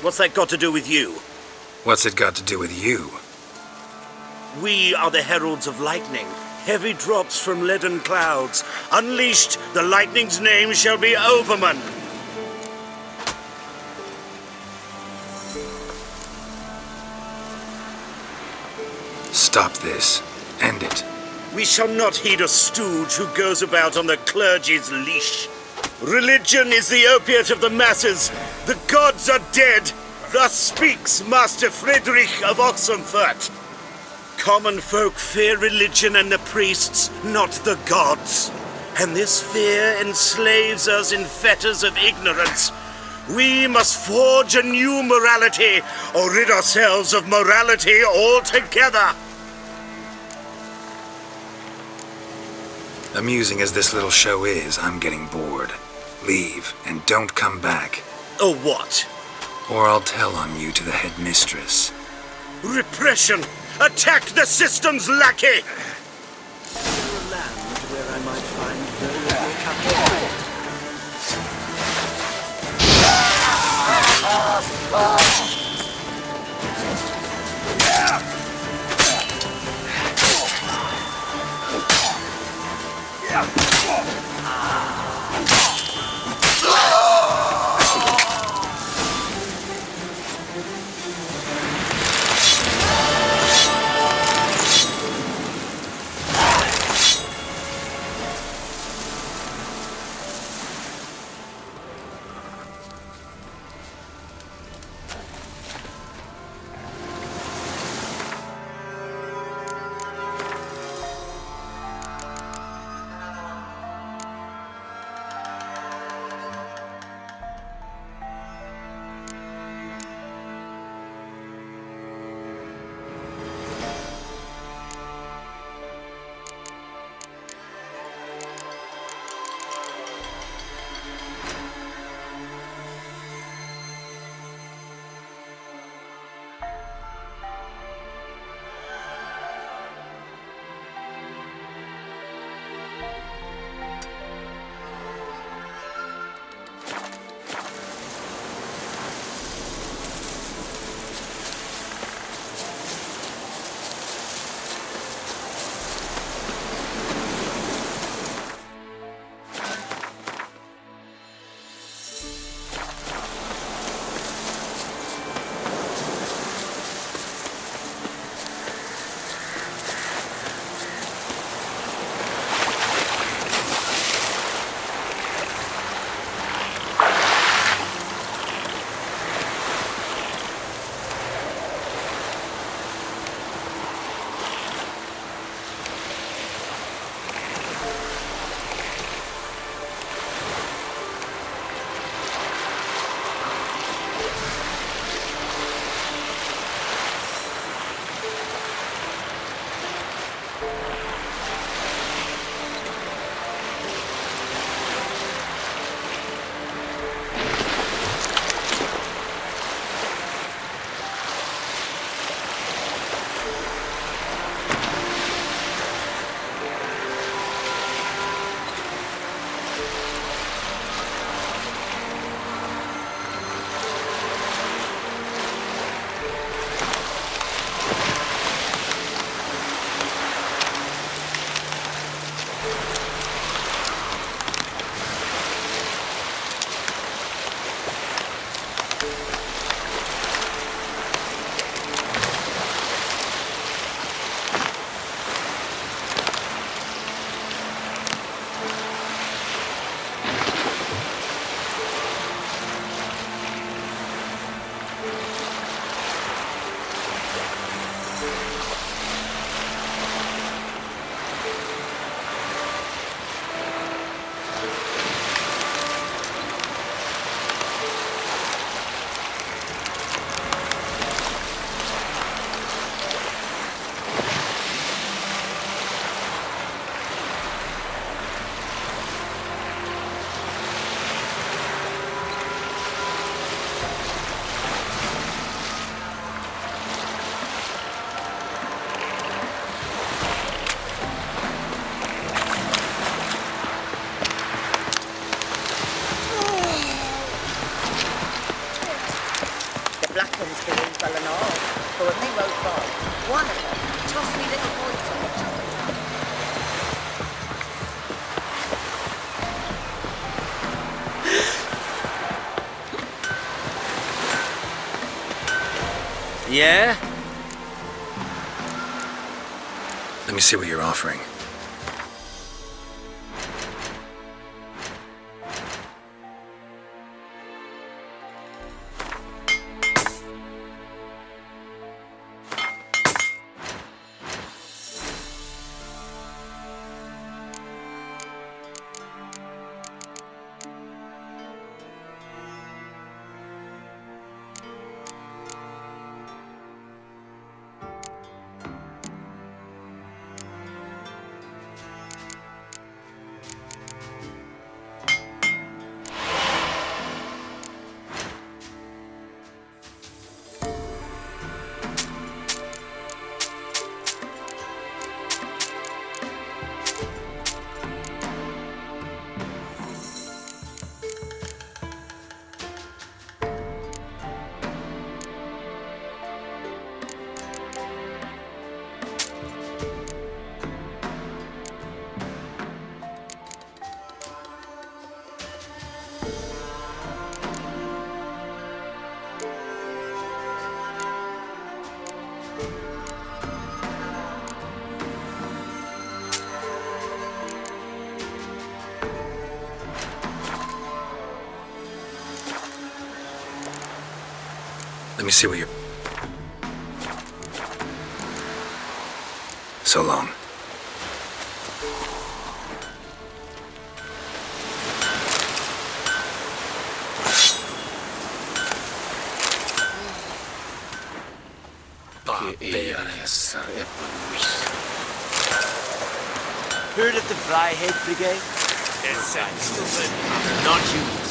What's that got to do with you? What's it got to do with you? We are the heralds of lightning. Heavy drops from leaden clouds. Unleashed, the lightning's name shall be Overman. Stop this. End it. We shall not heed a stooge who goes about on the clergy's leash. Religion is the opiate of the masses. The gods are dead. Thus speaks Master Friedrich of Oxenfurt. Common folk fear religion and the priests, not the gods. And this fear enslaves us in fetters of ignorance. We must forge a new morality, or rid ourselves of morality altogether. Amusing as this little show is, I'm getting bored. Leave, and don't come back. Or what? Or I'll tell on you to the headmistress. Repression! Attack the system's lackey! Is there a land where I might find very little capital? Yeah? Let me see what you're offering. Let me see what you're... So long. Heard of the Fryhead Brigade? It's not used.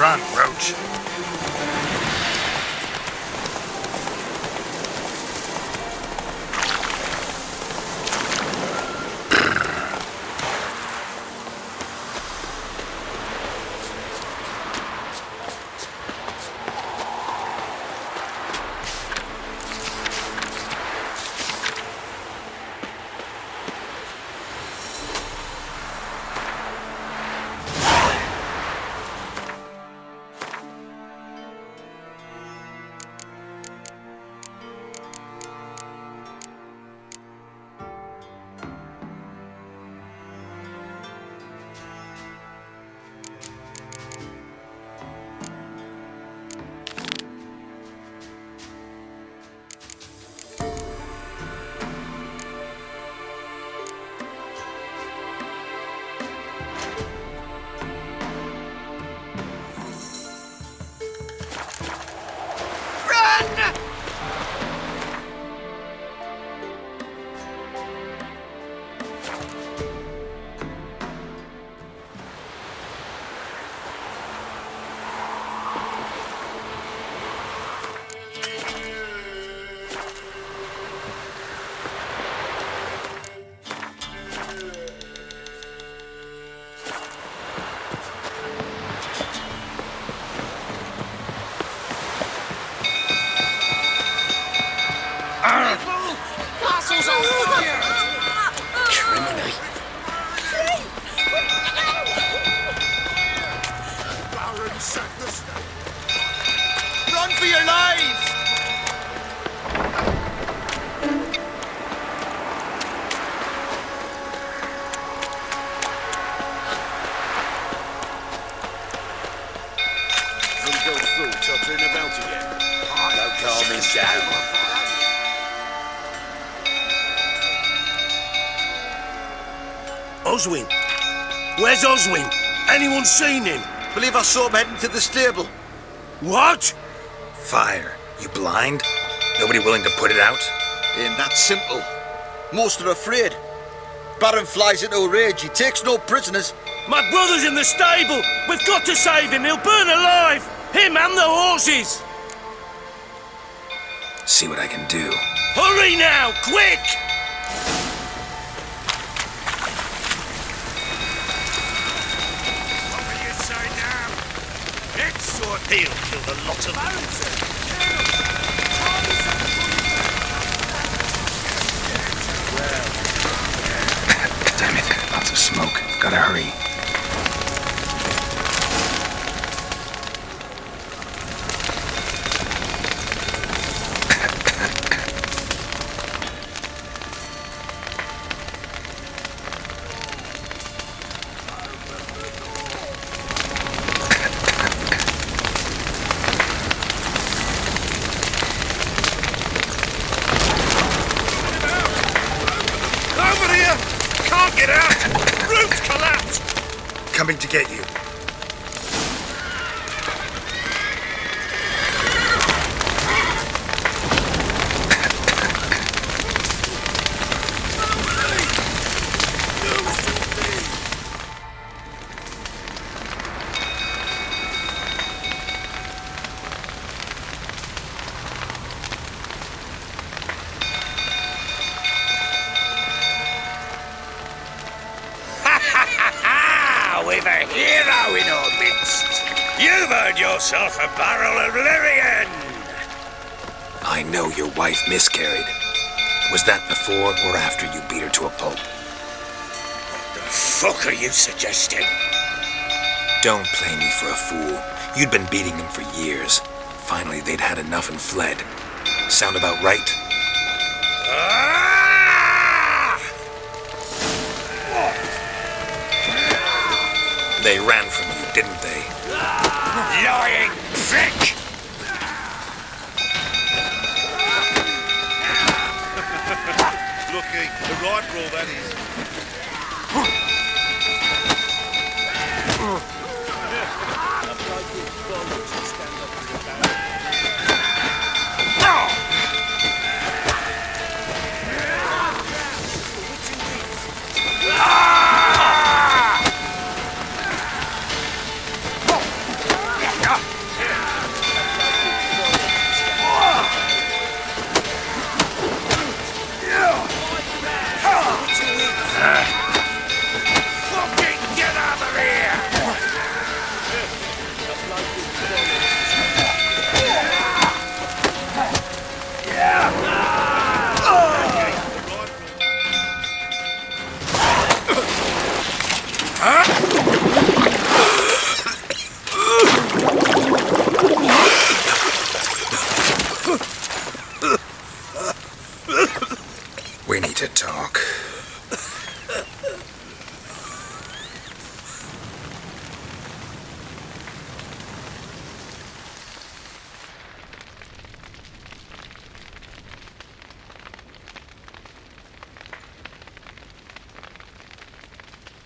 Run, Roach. Run for your lives! tottering about again. Don't calm him down. Oswin! Where's Oswin? Anyone seen him? Believe I saw him heading to the stable. What? Fire. You blind? Nobody willing to put it out? Ain't that simple. Most are afraid. Baron flies into a rage. He takes no prisoners. My brother's in the stable! We've got to save him! He'll burn alive! Him and the horses! See what I can do. Hurry now! Quick! What will you say now? It's sword he'll kill the lot of them. Damn it. Lots of smoke. Gotta hurry. Over here! Can't get out! Roof's collapsed! Coming to get you. We've a hero in our midst. You've earned yourself a barrel of Lyrian. I know your wife miscarried. Was that before or after you beat her to a pulp? What the fuck are you suggesting? Don't play me for a fool. You'd been beating them for years. Finally, they'd had enough and fled. Sound about right? They ran from you, didn't they? Lying prick! Lucky, the rifle that is. Fucking get out of here! We need to talk.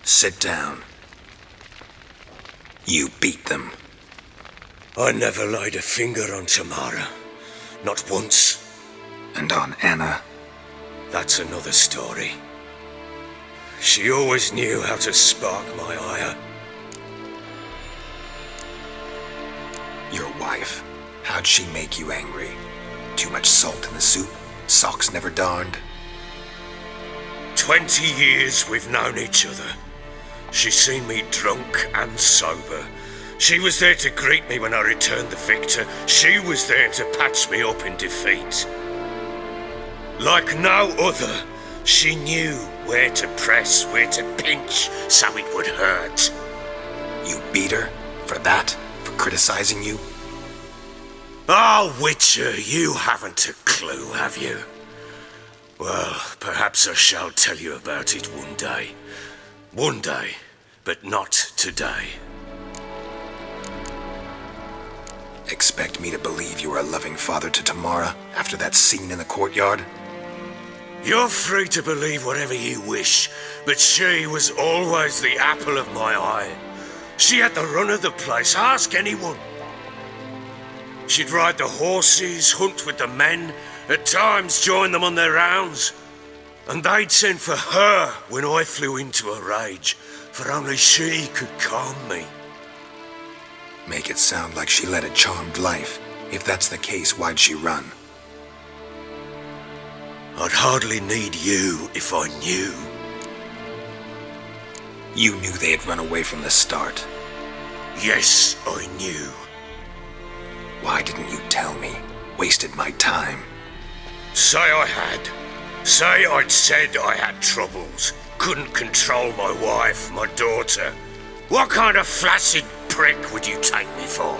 Sit down. You beat them. I never laid a finger on Tamara. Not once. And on Anna? That's another story. She always knew how to spark my ire. Your wife. How'd she make you angry? Too much salt in the soup? Socks never darned? 20 years we've known each other. She's seen me drunk and sober. She was there to greet me when I returned the victor. She was there to patch me up in defeat. Like no other, she knew where to press, where to pinch, so it would hurt. You beat her? For that? For criticizing you? Oh, Witcher, you haven't a clue, have you? Well, perhaps I shall tell you about it one day. One day, but not today. Expect me to believe you were a loving father to Tamara after that scene in the courtyard? You're free to believe whatever you wish, but she was always the apple of my eye. She had the run of the place, ask anyone. She'd ride the horses, hunt with the men, at times join them on their rounds. And they'd send for her when I flew into a rage, for only she could calm me. Make it sound like she led a charmed life. If that's the case, why'd she run? I'd hardly need you if I knew. You knew they had run away from the start. Yes, I knew. Why didn't you tell me? Wasted my time. Say I had. Say I'd said I had troubles. Couldn't control my wife, my daughter. What kind of flaccid prick would you take me for?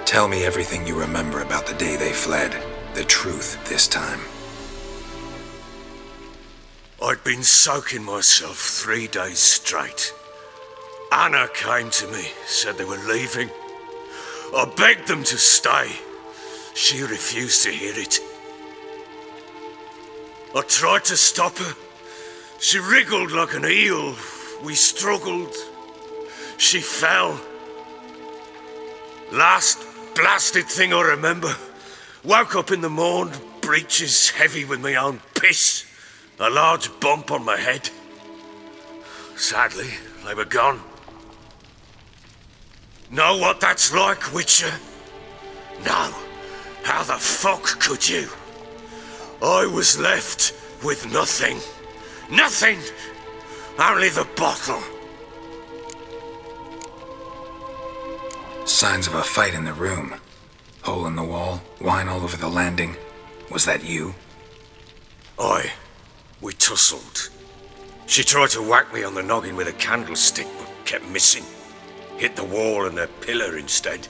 Tell me everything you remember about the day they fled. The truth this time. I'd been soaking myself 3 days straight. Anna came to me, said they were leaving. I begged them to stay. She refused to hear it. I tried to stop her. She wriggled like an eel. We struggled. She fell. Last blasted thing I remember. Woke up in the morn, breeches heavy with my own piss. A large bump on my head. Sadly, they were gone. Know what that's like, Witcher? No. How the fuck could you? I was left with nothing. Nothing! Only the bottle. Signs of a fight in the room. Hole in the wall, wine all over the landing. Was that you? Aye. We tussled. She tried to whack me on the noggin with a candlestick, but kept missing. Hit the wall and the pillar instead.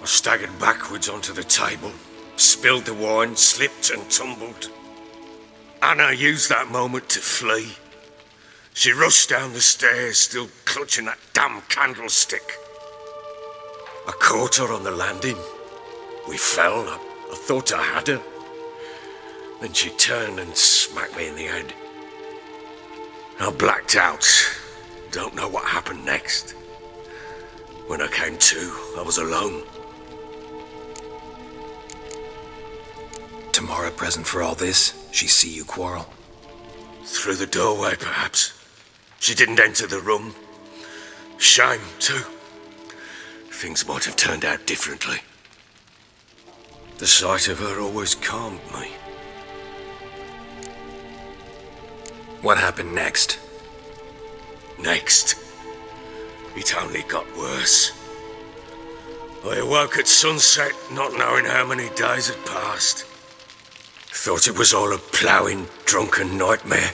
I staggered backwards onto the table, spilled the wine, slipped and tumbled. Anna used that moment to flee. She rushed down the stairs, still clutching that damn candlestick. I caught her on the landing. We fell. I thought I had her. Then she turned and smacked me in the head. I blacked out. Don't know what happened next. When I came to, I was alone. Tamara present for all this? She see you quarrel? Through the doorway, perhaps. She didn't enter the room. Shame, too. Things might have turned out differently. The sight of her always calmed me. What happened next? Next? It only got worse. I awoke at sunset, not knowing how many days had passed. Thought it was all a ploughing, drunken nightmare.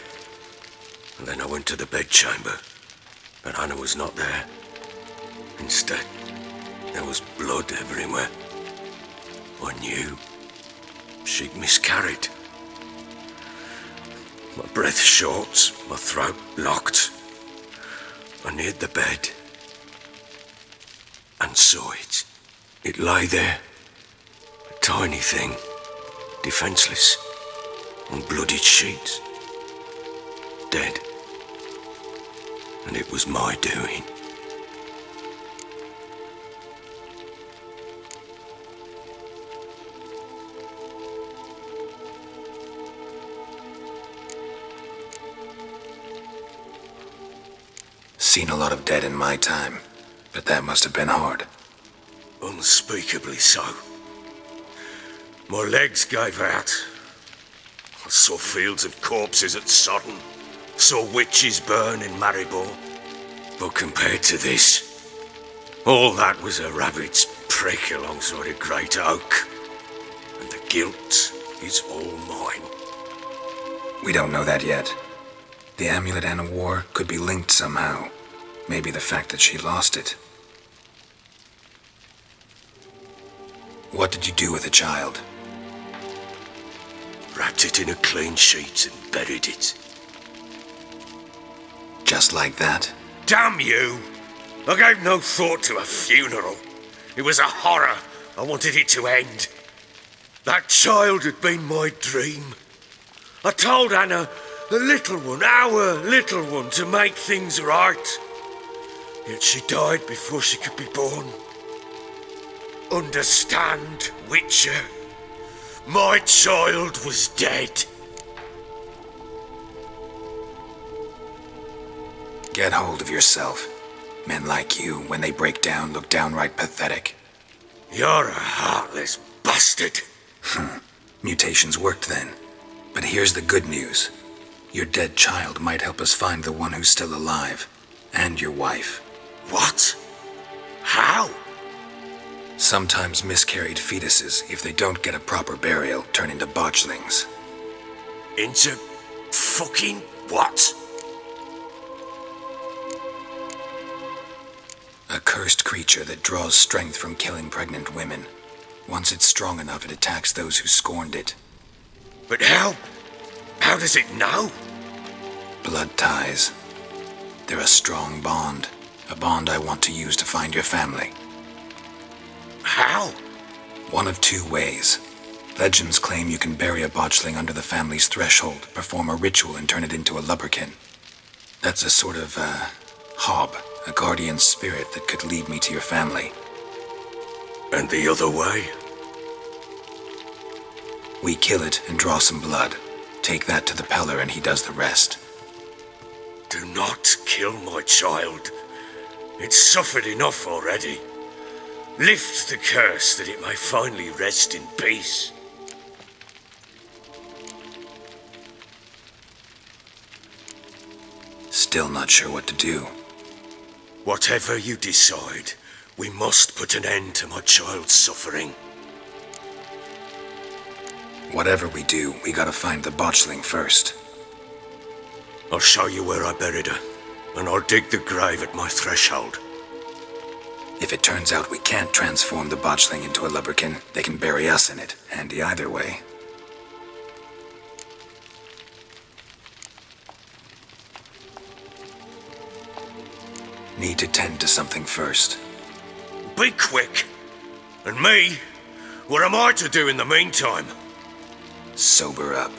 And then I went to the bedchamber, but Anna was not there. Instead, there was blood everywhere. I knew she'd miscarried. My breath short, my throat locked. I neared the bed and saw it. It lay there, a tiny thing, defenseless, on bloodied sheets, dead. And it was my doing. Seen a lot of dead in my time, but that must have been hard. Unspeakably so. My legs gave out. I saw fields of corpses at Sodden, saw witches burn in Maribor. But compared to this, all that was a rabbit's prick alongside a great oak. And the guilt is all mine. We don't know that yet. The amulet Anna wore could be linked somehow. Maybe the fact that she lost it. What did you do with the child? wrapped it in a clean sheet and buried it. Just like that? Damn you! I gave no thought to a funeral. It was a horror. I wanted it to end. That child had been my dream. I told Anna, the little one, our little one, to make things right. Yet she died before she could be born. Understand, Witcher? My child was dead. Get hold of yourself. Men like you, when they break down, look downright pathetic. You're a heartless bastard. Mutations worked then. But here's the good news. Your dead child might help us find the one who's still alive. And your wife. What? How? Sometimes miscarried fetuses, if they don't get a proper burial, turn into botchlings. Into fucking what? A cursed creature that draws strength from killing pregnant women. Once it's strong enough, it attacks those who scorned it. But how? How does it know? Blood ties. They're a strong bond. A bond I want to use to find your family. How? One of two ways. Legends claim you can bury a botchling under the family's threshold, perform a ritual, and turn it into a lubberkin. That's a sort of, hob, a guardian spirit that could lead me to your family. And the other way? We kill it and draw some blood. Take that to the Peller and he does the rest. Do not kill my child. It's suffered enough already. Lift the curse that it may finally rest in peace. Still not sure what to do. Whatever you decide, we must put an end to my child's suffering. Whatever we do, we gotta find the botchling first. I'll show you where I buried her, and I'll dig the grave at my threshold. If it turns out we can't transform the botchling into a lubberkin, they can bury us in it. Handy either way. Need to tend to something first. Be quick! And me? What am I to do in the meantime? Sober up.